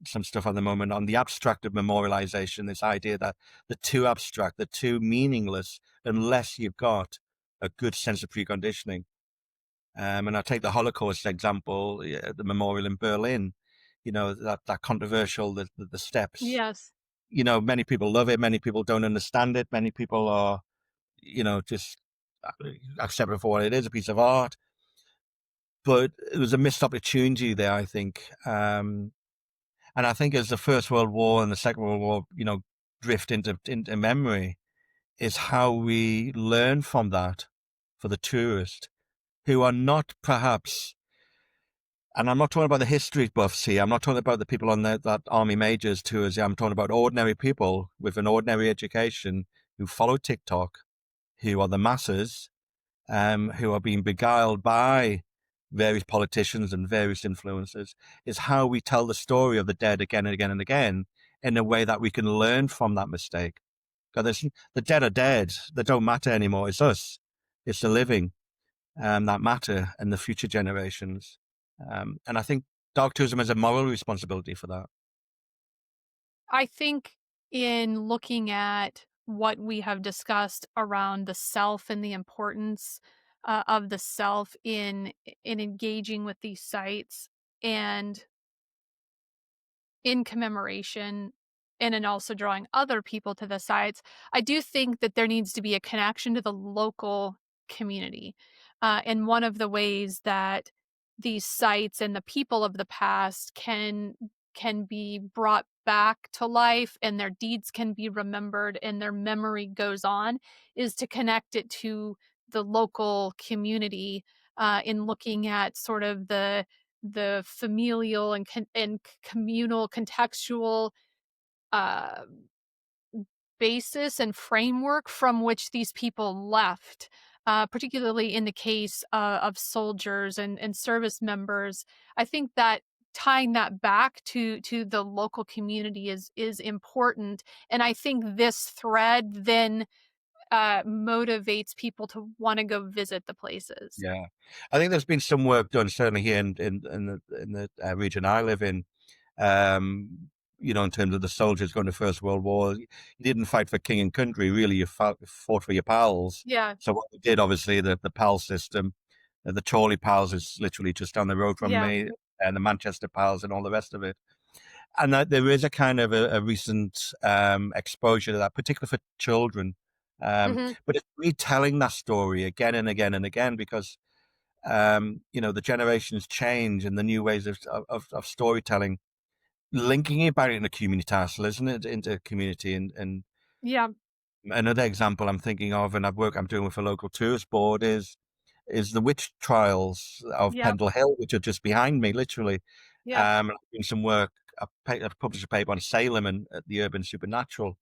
some stuff at the moment on the abstract of memorialization. This idea that the too abstract, the too meaningless, unless you've got a good sense of preconditioning. And I take the Holocaust example, the memorial in Berlin. That controversial, the steps. Yes. Many people love it, many people don't understand it, many people are, just accept it for what it is, a piece of art. But it was a missed opportunity there, I think. And I think as the First World War and the Second World War, drift into memory, is how we learn from that for the tourist, who are not perhaps, and I'm not talking about the history buffs here. I'm not talking about the people on that Army Majors tours. I'm talking about ordinary people with an ordinary education who follow TikTok, who are the masses, who are being beguiled by various politicians and various influences, is how we tell the story of the dead again and again and again in a way that we can learn from that mistake. Because the dead are dead. They don't matter anymore. It's us. It's the living that matter, and the future generations. And I think dark tourism has a moral responsibility for that. I think in looking at what we have discussed around the self and the importance of the self in engaging with these sites, and in commemoration, and in also drawing other people to the sites, I do think that there needs to be a connection to the local community. And one of the ways that these sites and the people of the past can be brought back to life, and their deeds can be remembered, and their memory goes on, is to connect it to the local community, in looking at sort of the familial and communal contextual uh, basis and framework from which these people left, particularly in the case of soldiers and service members. I think that tying that back to the local community is important, and I think this thread then motivates people to want to go visit the places. Yeah, I think there's been some work done certainly here in the region I live in. Um, in terms of the soldiers going to First World War, you didn't fight for king and country. Really, you fought for your pals. Yeah, So what we did, obviously, the PAL system, the Chorley PALs is literally just down the road from yeah, me, and the Manchester PALs and all the rest of it. And there is a kind of a recent exposure to that, particularly for children. hmm But it's retelling that story again and again and again because the generations change and the new ways of storytelling, linking it back into communitasl, isn't it? Into community. And yeah, another example I'm thinking of, and I'm doing with a local tourist board, is the witch trials of yeah, Pendle Hill, which are just behind me, literally. yeah. I'm doing some work. I've published a paper on Salem and the urban supernatural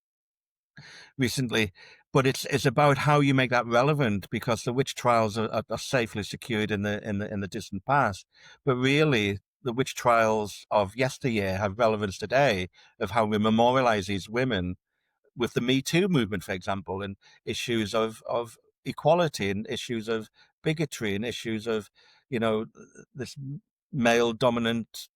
recently, but it's about how you make that relevant because the witch trials are safely secured in the distant past, but really the witch trials of yesteryear have relevance today of how we memorialize these women with the Me Too movement, for example, and issues of equality and issues of bigotry and issues of you know this male dominant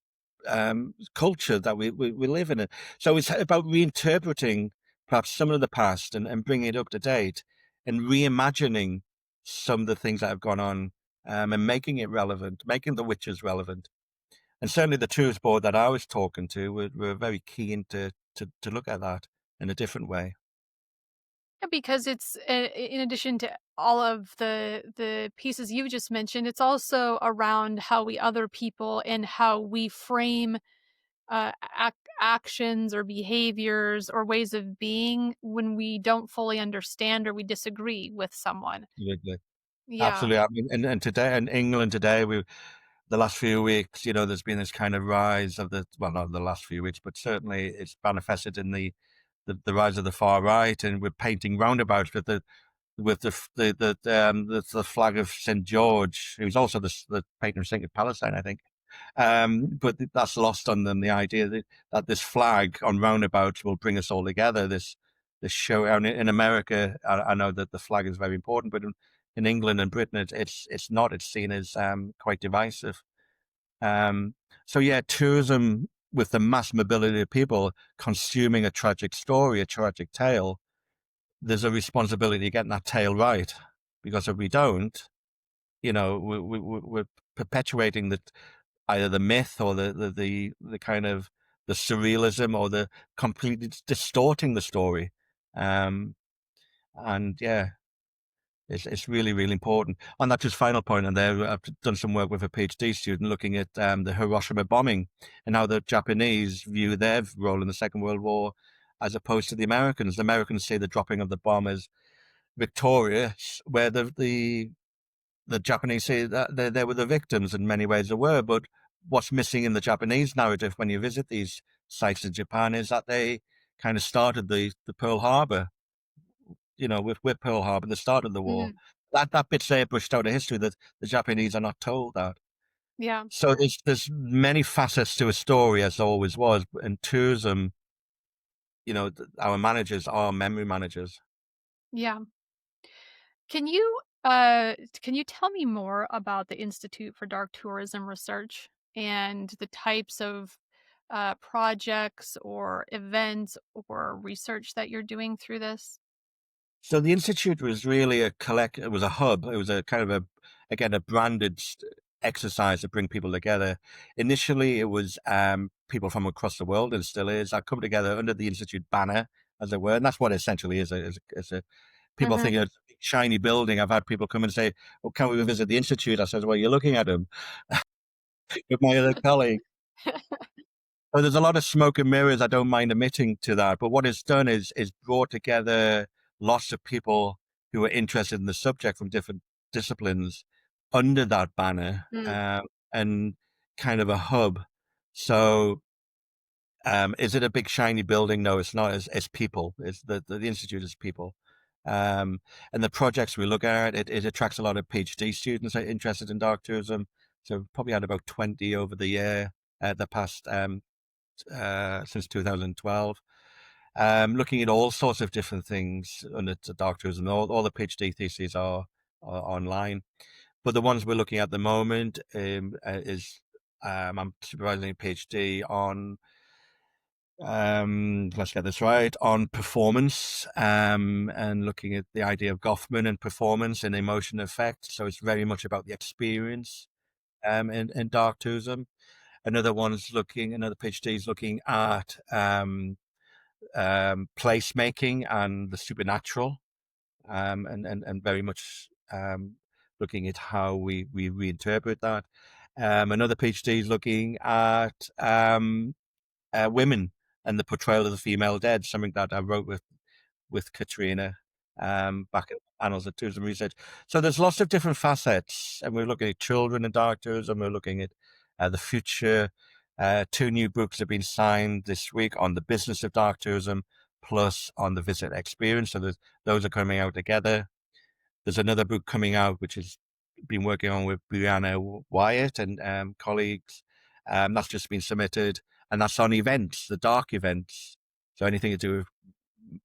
culture that we live in. It. So it's about reinterpreting perhaps some of the past and bringing it up to date and reimagining some of the things that have gone on and making it relevant, making the witches relevant. And certainly the tourist board that I was talking to were very keen to look at that in a different way. Yeah, because it's in addition to all of the pieces you just mentioned, it's also around how we other people and how we frame actions or behaviors or ways of being when we don't fully understand or we disagree with someone. Absolutely. Yeah. Absolutely. I mean, and today in England today, the last few weeks, there's been this kind of rise of well, not the last few weeks, but certainly it's manifested in the rise of the far right, and we're painting roundabouts with the flag of St George, who's also the patron saint of Palestine, I think. But that's lost on them, the idea that this flag on roundabouts will bring us all together. This show in America, I know that the flag is very important, but in England and Britain, it's not. It's seen as quite divisive. Um, so yeah, tourism with the mass mobility of people consuming a tragic story, a tragic tale, there's a responsibility to getting that tale right. Because if we don't, we're perpetuating either the myth or the kind of the surrealism or the completely distorting the story. Um, and yeah, it's really, really important. On that just final point, and there I've done some work with a PhD student looking at the Hiroshima bombing and how the Japanese view their role in the Second World War as opposed to the Americans. The Americans see the dropping of the bomb as victorious, where the Japanese say that they were the victims. In many ways they were, but what's missing in the Japanese narrative when you visit these sites in Japan is that they kind of started the Pearl Harbor, with Pearl Harbor, the start of the war. Mhm. That bit's there pushed out of history that the Japanese are not told that. Yeah. So there's many facets to a story as there always was. In tourism, our managers are memory managers. Yeah. Can you tell me more about the Institute for Dark Tourism Research and the types of projects or events or research that you're doing through this? So the institute was really it was a hub. It was a kind of again, a branded exercise to bring people together. Initially, it was people from across the world, and still is, that come together under the institute banner, as it were. And that's what it essentially is. People hmm think it's a big, shiny building. I've had people come and say, "Oh, can we visit the institute?" I said, "Well, you're looking at them with my other colleague." So there's a lot of smoke and mirrors. I don't mind admitting to that. But what it's done is brought together lots of people who are interested in the subject from different disciplines under that banner, Mm, and kind of a hub. So, is it a big shiny building? No, it's not. It's people. It's the institute is people. Um, and the projects we look at, it attracts a lot of PhD students that are interested in dark tourism. So probably had about 20 over the year, the past since 2012. looking at all sorts of different things under the dark tourism. All the PhD theses are online. But the ones we're looking at the moment is I'm supervising a PhD on, let's get this right, on performance, and looking at the idea of Goffman and performance and emotion effect. So it's very much about the experience in dark tourism. Another PhD is looking at placemaking and the supernatural, and very much looking at how we reinterpret that. Another PhD is looking at women and the portrayal of the female dead, something that I wrote with Katrina back at Annals of Tourism Research. So there's lots of different facets, and we're looking at children in dark tourism. We're looking at the future. 2 new books have been signed this week on the business of dark tourism, plus on the visit experience. So those are coming out together. There's another book coming out, which has been working on with Brianna Wyatt and colleagues. That's just been submitted, and that's on events, the dark events. So anything to do with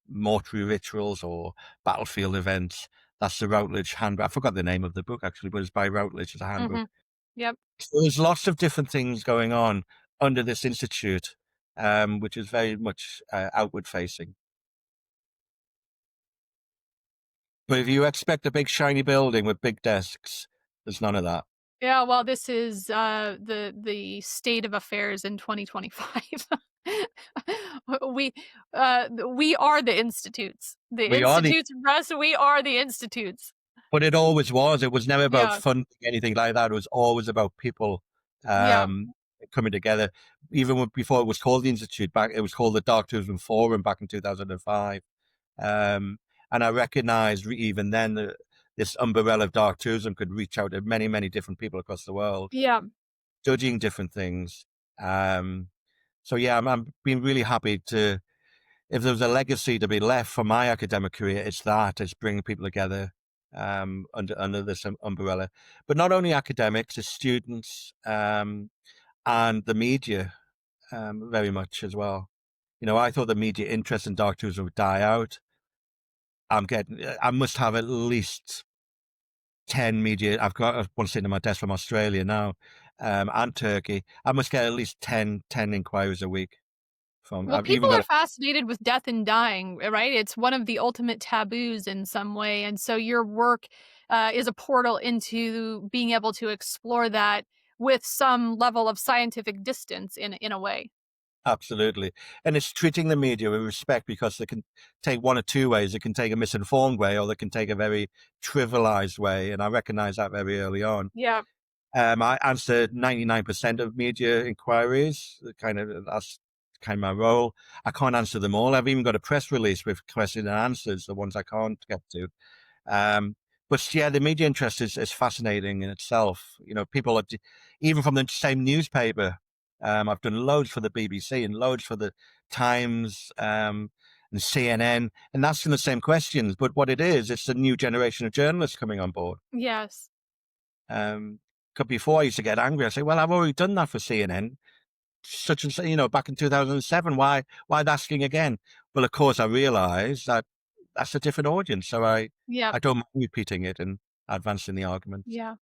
mortuary rituals or battlefield events. That's the Routledge handbook. I forgot the name of the book actually, but it's by Routledge. It's a handbook. Yep. So there's lots of different things going on under this institute, which is very much outward facing. But if you expect a big shiny building with big desks, there's none of that. Yeah, well, this is the state of affairs in 2025. we we are the institutes. The We are the, institutes, Russ. We are the institutes. but it always was. It was never about Yeah, funding anything like that. It was always about people yeah, coming together. Even before it was called the Institute, it was called the Dark Tourism Forum back in 2005. Um, and I recognized even then that this umbrella of dark tourism could reach out to many, many different people across the world, yeah. judging different things. So yeah, I'm being really happy to, if there was a legacy to be left from my academic career, it's bringing people together under this umbrella. But not only academics, it's students and the media very much as well. I thought the media interest in dark tourism would die out. I must have at least 10 media. I've got one sitting on my desk from Australia now, and Turkey. I must get at least 10 inquiries a week from. Well, I've even people are got fascinated with death and dying, right? It's one of the ultimate taboos in some way, and so your work is a portal into being able to explore that with some level of scientific distance, in a way. absolutely, and it's treating the media with respect because they can take one or two ways. They can take a misinformed way, or they can take a very trivialized way, and I recognize that very early on. Yeah. I answered 99% of media inquiries. That's kind of my role. I can't answer them all. I've even got a press release with questions and answers, the ones I can't get to. But yeah, the media interest is fascinating in itself. People are even from the same newspaper. I've done loads for the BBC and loads for the Times and CNN, and asking the same questions. But what it is, it's a new generation of journalists coming on board. Yes. Um, 'Cause before I used to get angry. I say, well, I've already done that for CNN, such and such, back in 2007. Why asking again? Well, of course, I realised that that's a different audience, so Yeah. I don't mind repeating it and advancing the arguments. Yeah.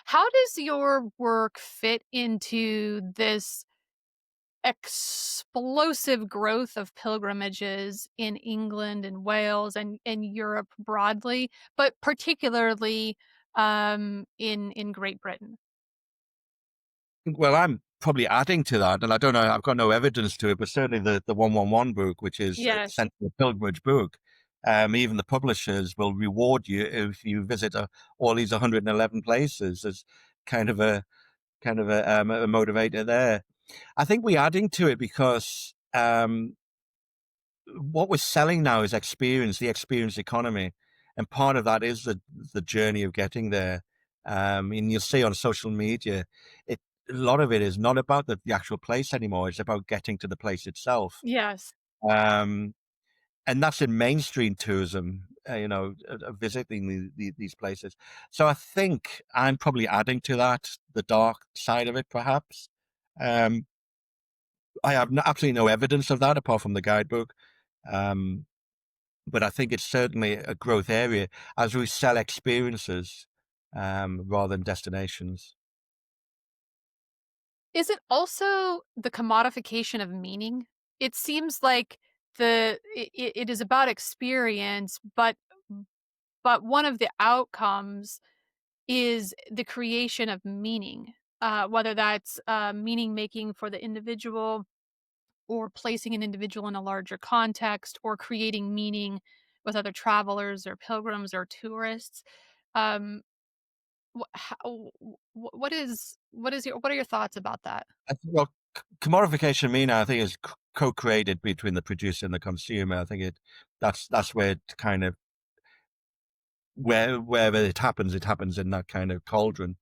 How does your work fit into this explosive growth of pilgrimages in England and Wales and Europe broadly, but particularly in Great Britain? Well, I'm probably adding to that, and I don't know. I've got no evidence to it, but certainly the 111 book, which is Yes. essentially a pilgrimage book. Even the publishers will reward you if you visit all these 111 places. There's kind of a a motivator there. I think we're adding to it because what we're selling now is experience, the experience economy, and part of that is the journey of getting there. And you'll see on social media, a lot of it is not about the actual place anymore. It's about getting to the place itself. Yes. Um, and that's in mainstream tourism, visiting these places. So I think I'm probably adding to that, the dark side of it, perhaps. Um, I have absolutely no evidence of that apart from the guidebook. Um, but I think it's certainly a growth area as we sell experiences rather than destinations. Is it also the commodification of meaning? It seems like it is about experience, but one of the outcomes is the creation of meaning, whether that's meaning making for the individual or placing an individual in a larger context or creating meaning with other travelers or pilgrims or tourists. Um, what are your thoughts about that? Well, commodification meaning, I think, is co-created between the producer and the consumer. I think that's where it kind of wherever it happens in that kind of cauldron.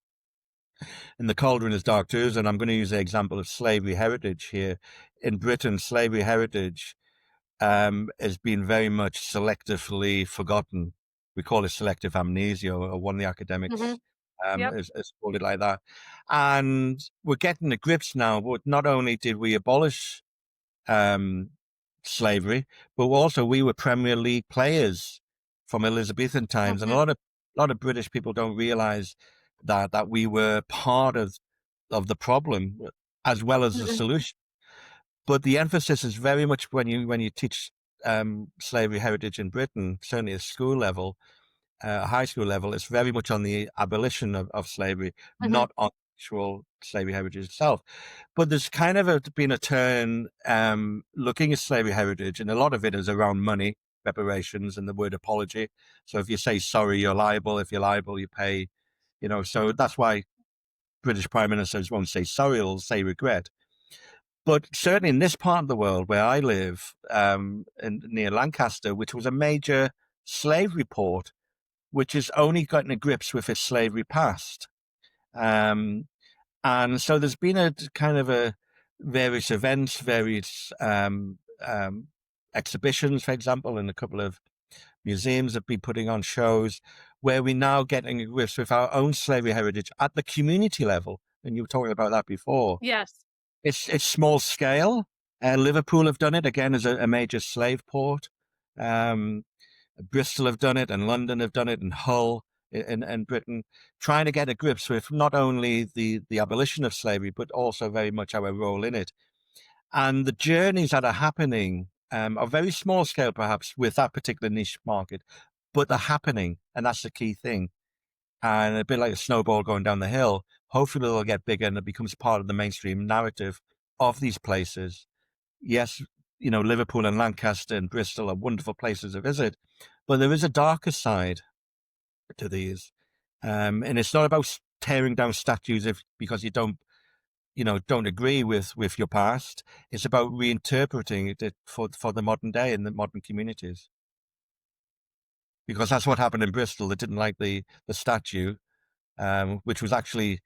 And the cauldron is dark too. And I'm going to use the example of slavery heritage here. In Britain, slavery heritage has been very much selectively forgotten. We call it selective amnesia, or one of the Hmm. academics Yep. has called it like that. And we're getting to grips now. But not only did we abolish um, slavery, but also we were Premier League players from Elizabethan times, and Hmm. a lot of British people don't realise that we were part of the problem as well as the Hmm. solution. But the emphasis is very much when you teach slavery heritage in Britain, certainly at school level, high school level, it's very much on the abolition of slavery, Hmm. not on actual slavery heritage itself. But there's kind of been a turn looking at slavery heritage, and a lot of it is around money, reparations, and the word apology. So if you say sorry, you're liable. If you're liable, you pay. So that's why British prime ministers won't say sorry; they'll say regret. But certainly in this part of the world where I live, near Lancaster, which was a major slavery port, which has only gotten to grips with its slavery past. Um, and so there's been a kind of a various events, various exhibitions, for example, and a couple of museums have been putting on shows where we now getting to grips with our own slavery heritage at the community level. And you were talking about that before. Yes. It's small scale. Liverpool have done it again as a major slave port. Um, Bristol have done it, and London have done it, and Hull in Britain, trying to get a grips with not only the abolition of slavery, but also very much our role in it. And the journeys that are happening are very small scale, perhaps, with that particular niche market, but they're happening, and that's the key thing. And a bit like a snowball going down the hill, hopefully it'll get bigger and it becomes part of the mainstream narrative of these places. Yes, Liverpool and Lancaster and Bristol are wonderful places to visit, but there is a darker side to these. And it's not about tearing down statues because you don't agree with your past. It's about reinterpreting it for the modern day and the modern communities. Because that's what happened in Bristol. They didn't like the statue, which was actually,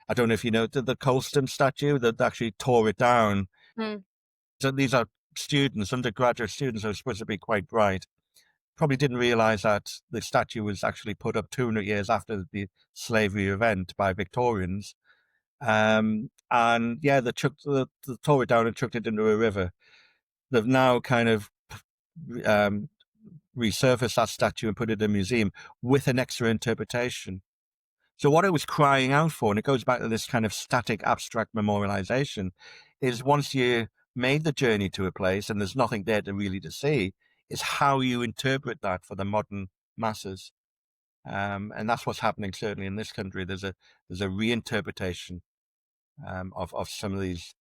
I don't know if you know, the Colston statue that actually tore it down. Mm. So these are students, undergraduate students who are supposed to be quite bright. Probably didn't realize that the statue was actually put up 200 years after the slavery event by Victorians. And yeah, they tore it down and chucked it into a river. They've now kind of um, resurfaced that statue and put it in a museum with an extra interpretation. So what it was crying out for, and it goes back to this kind of static, abstract memorialization, is once you made the journey to a place and there's nothing there to really to see, is how you interpret that for the modern masses. And that's what's happening certainly in this country. There's a reinterpretation of some of these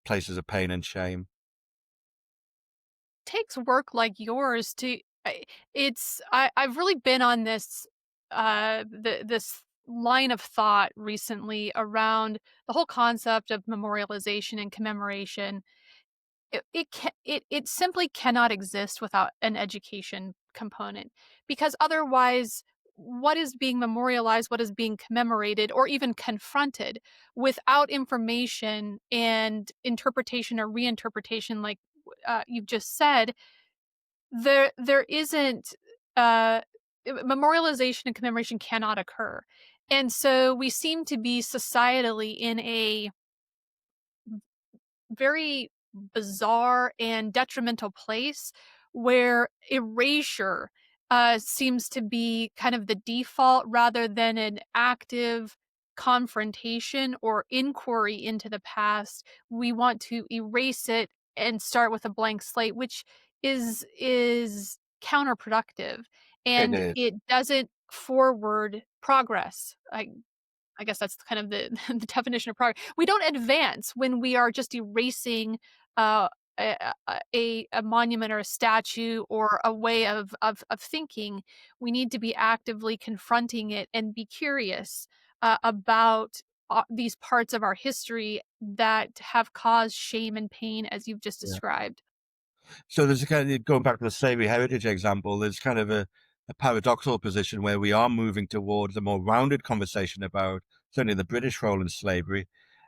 places of pain and shame. Takes work like yours to I've really been on this line of thought recently around the whole concept of memorialization and commemoration. It simply cannot exist without an education component, because otherwise what is being memorialized, what is being commemorated or even confronted without information and interpretation or reinterpretation, like you've just said, there isn't uh memorialization and commemoration cannot occur. And so we seem to be societally in a very bizarre and detrimental place where erasure seems to be kind of the default rather than an active confrontation or inquiry into the past. We want to erase it and start with a blank slate, which is counterproductive, It and is. it doesn't forward progress. I guess that's kind of the the definition of progress. We don't advance when we are just erasing uh, a monument or a statue or a way of thinking. We need to be actively confronting it and be curious about these parts of our history that have caused shame and pain, as you've just Yeah. described. So there's a kind of, going back to the slavery heritage example, there's kind of a paradoxical position where we are moving towards a more rounded conversation about certainly the British role in slavery.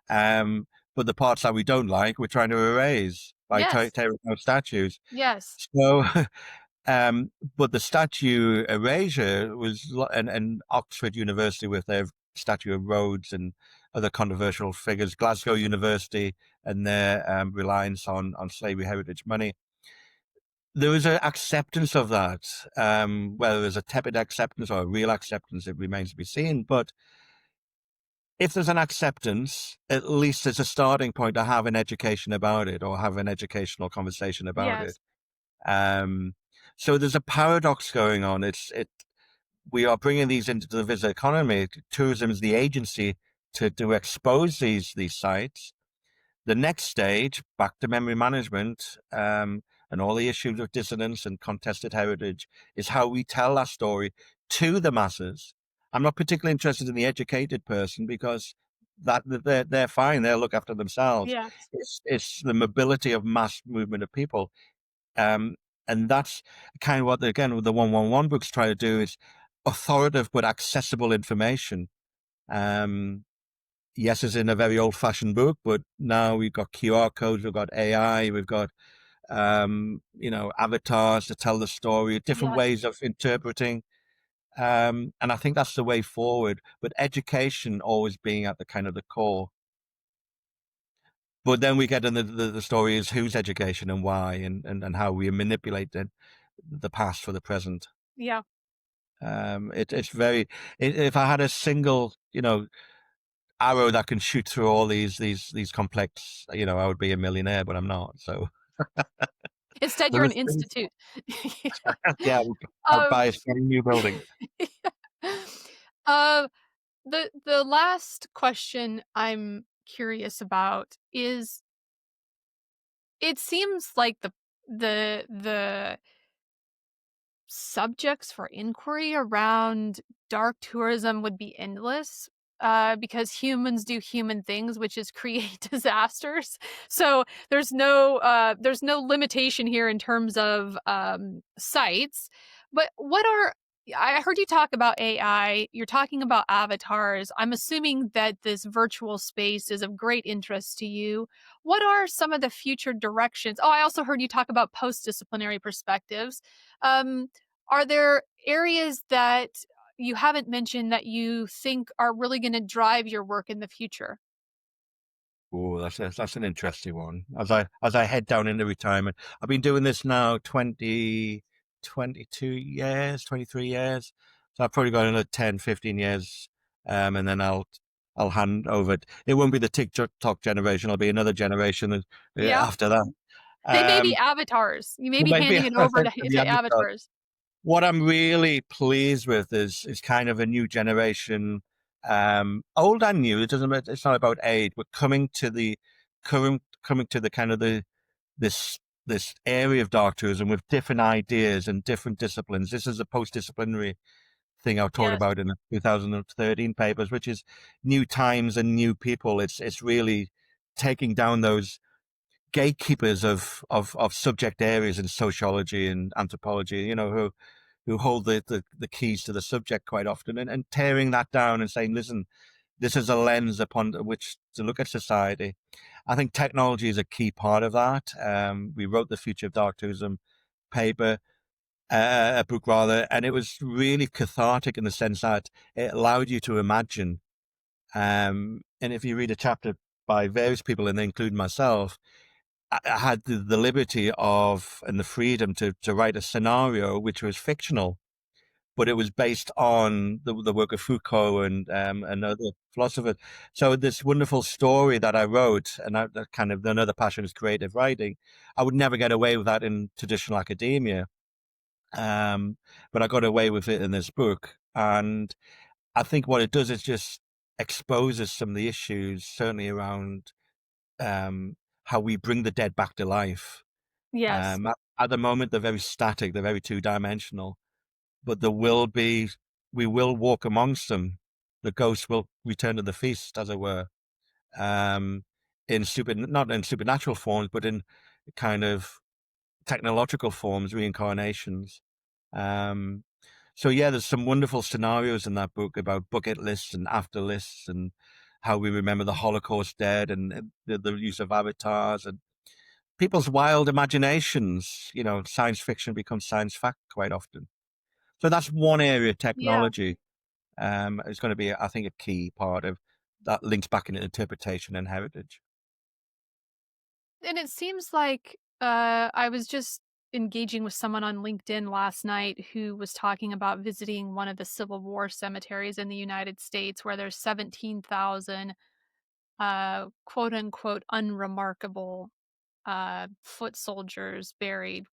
Um, but the parts that we don't like, we're trying to erase by Yes, tearing down statues. yes, So, but the statue erasure was, and Oxford University with their statue of Rhodes and other controversial figures, Glasgow University and their reliance on slavery heritage money. There was an acceptance of that, whether there's a tepid acceptance or a real acceptance, it remains to be seen. But if there's an acceptance, at least there's a starting point to have an education about it or have an educational conversation about it. yes, Um, so there's a paradox going on. We are bringing these into the visitor economy. Tourism is the agency to expose these sites. The next stage, back to memory management, and all the issues of dissonance and contested heritage, is how we tell that story to the masses. I'm not particularly interested in the educated person because they're fine. They'll look after themselves. yes, It's the mobility of mass movement of people. Um, and that's kind of what, again, the 111 books try to do, is authoritative but accessible information. Yes, it's in a very old fashioned book, but now we've got QR codes, we've got AI, we've got, avatars to tell the story, different yes. ways of interpreting. And I think that's the way forward, but education always being at the kind of the core. But then we get in the story is whose education and why, and how we manipulate the past for the present. Yeah. It's very, if I had a single, arrow that can shoot through all these complex, I would be a millionaire, but I'm not. So Instead, there you're an is things, institute. yeah, I'd Um, buy a new building. uh, the last question I'm curious about is, it seems like the subjects for inquiry around dark tourism would be endless, because humans do human things, which is create disasters. So there's no limitation here in terms of sites. But what are I heard you talk about AI. You're talking about avatars. I'm assuming that this virtual space is of great interest to you. What are some of the future directions? Oh, I also heard you talk about post-disciplinary perspectives. Um, are there areas that you haven't mentioned that you think are really going to drive your work in the future? Oh, that's an interesting one. As I head down into retirement, I've been doing this now 22 years, 23 years. So I've probably got another 10, 15 years. And then I'll hand over. It won't be the TikTok generation. It'll be another generation Yeah. after that. They may be Um, avatars. You may be maybe handing it over to the to avatars. avatars. What I'm really pleased with is kind of a new generation, old and new. It doesn't matter. It's not about age, but coming to the kind of this this area of dark tourism with different ideas and different disciplines. This is a post-disciplinary thing I talked Yes. about in the 2013 papers, which is new times and new people. It's really taking down those gatekeepers of subject areas in sociology and anthropology, who hold the keys to the subject quite often, and tearing that down and saying, listen, this is a lens upon which to look at society. I think technology is a key part of that. We wrote the Future of Dark Tourism paper, a book rather, and it was really cathartic in the sense that it allowed you to imagine. And if you read a chapter by various people, and they include myself, I had the liberty of and the freedom to write a scenario which was fictional, but it was based on the work of Foucault and other philosophers. So this wonderful story that I wrote, and that kind of another passion is creative writing. I would never get away with that in traditional academia, um, but I got away with it in this book. And I think what it does is just exposes some of the issues, certainly around how we bring the dead back to life. Yes. At the moment, they're very static, they're very two-dimensional, but we will walk amongst them. The ghosts will return to the feast, as it were, um, not in supernatural forms, but in kind of technological forms, reincarnations. Um, so yeah, there's some wonderful scenarios in that book about bucket lists and after lists and how we remember the Holocaust dead and the use of avatars and people's wild imaginations. Science fiction becomes science fact quite often. So that's one area, Yeah. technology, is going to be, I think, a key part of that links back into interpretation and heritage. And it seems like I was just engaging with someone on LinkedIn last night who was talking about visiting one of the Civil War cemeteries in the United States where there's 17,000 quote unquote unremarkable foot soldiers buried.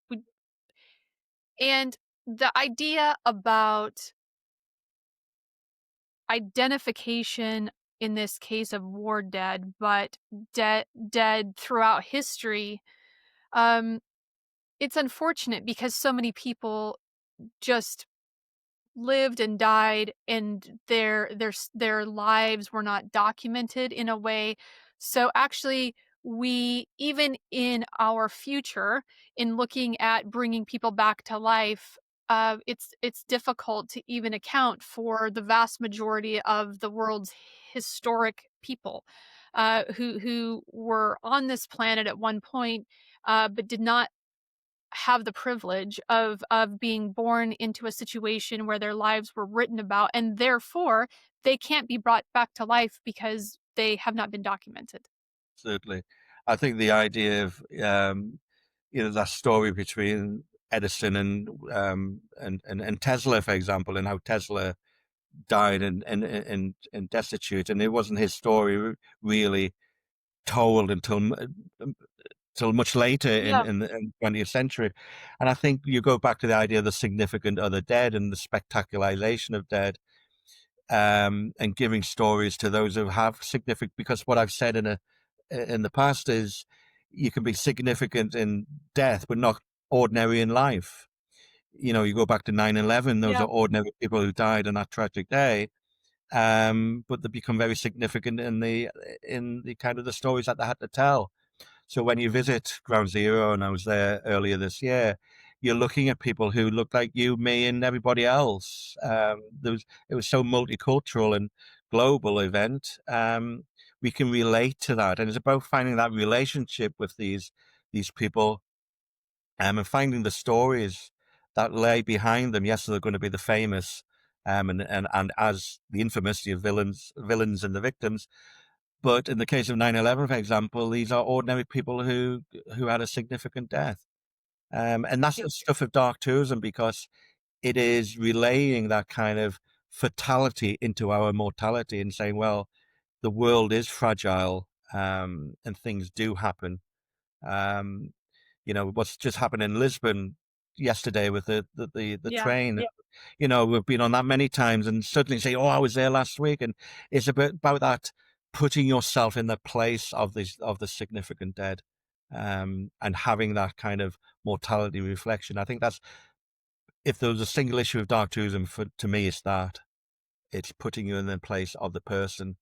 And the idea about identification in this case of war dead, but dead throughout history, um, it's unfortunate because so many people just lived and died and their lives were not documented in a way. So actually, we, even in our future, in looking at bringing people back to life, it's difficult to even account for the vast majority of the world's historic people who were on this planet at one point, but did not have the privilege of being born into a situation where their lives were written about, and therefore they can't be brought back to life because they have not been documented. Certainly. I think the idea of, that story between Edison and Tesla, for example, and how Tesla died and destitute, and it wasn't his story really told until much later Yeah. in the 20th century. And I think you go back to the idea of the significant other dead and the spectacularization of dead, and giving stories to those who have significant. Because what I've said in the past is you can be significant in death, but not ordinary in life. You go back to 9/11; those Yeah. are ordinary people who died on that tragic day. But they become very significant in the kind of the stories that they had to tell. So when you visit Ground Zero, and I was there earlier this year, you're looking at people who look like you, me, and everybody else. It was so multicultural and global event. We can relate to that, and it's about finding that relationship with these people, and finding the stories that lay behind them. Yes, they're going to be the famous, and as the infamous, the villains and the victims, but in the case of 9/11, for example, these are ordinary people who had a significant death. And that's Yep. the stuff of dark tourism because it is relaying that kind of fatality into our mortality and saying, well, the world is fragile, and things do happen. Um, what's just happened in Lisbon yesterday with the Yeah. train. Yeah. We've been on that many times and suddenly say, oh, I was there last week. And it's about that putting yourself in the place of the significant dead, and having that kind of mortality reflection. I think that's, if there was a single issue of dark tourism, to me, it's that. It's putting you in the place of the person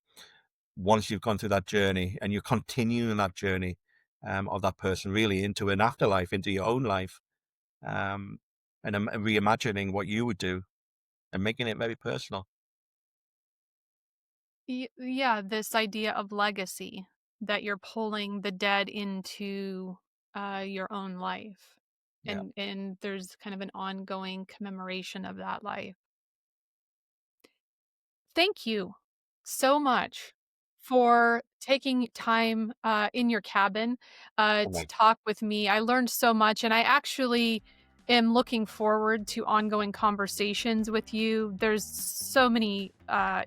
once you've gone through that journey, and you're continuing that journey, of that person really into an afterlife, into your own life, um, and reimagining what you would do and making it very personal. Yeah, this idea of legacy, that you're pulling the dead into your own life, Yeah. and there's kind of an ongoing commemoration of that life. Thank you so much for taking time in your cabin to talk with me. I learned so much, and I actually am looking forward to ongoing conversations with you. There's so many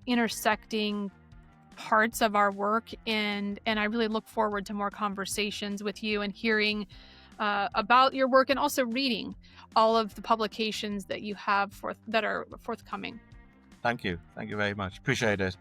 intersecting parts of our work, and I really look forward to more conversations with you and hearing about your work, and also reading all of the publications that you have that are forthcoming. Thank you very much. Appreciate it.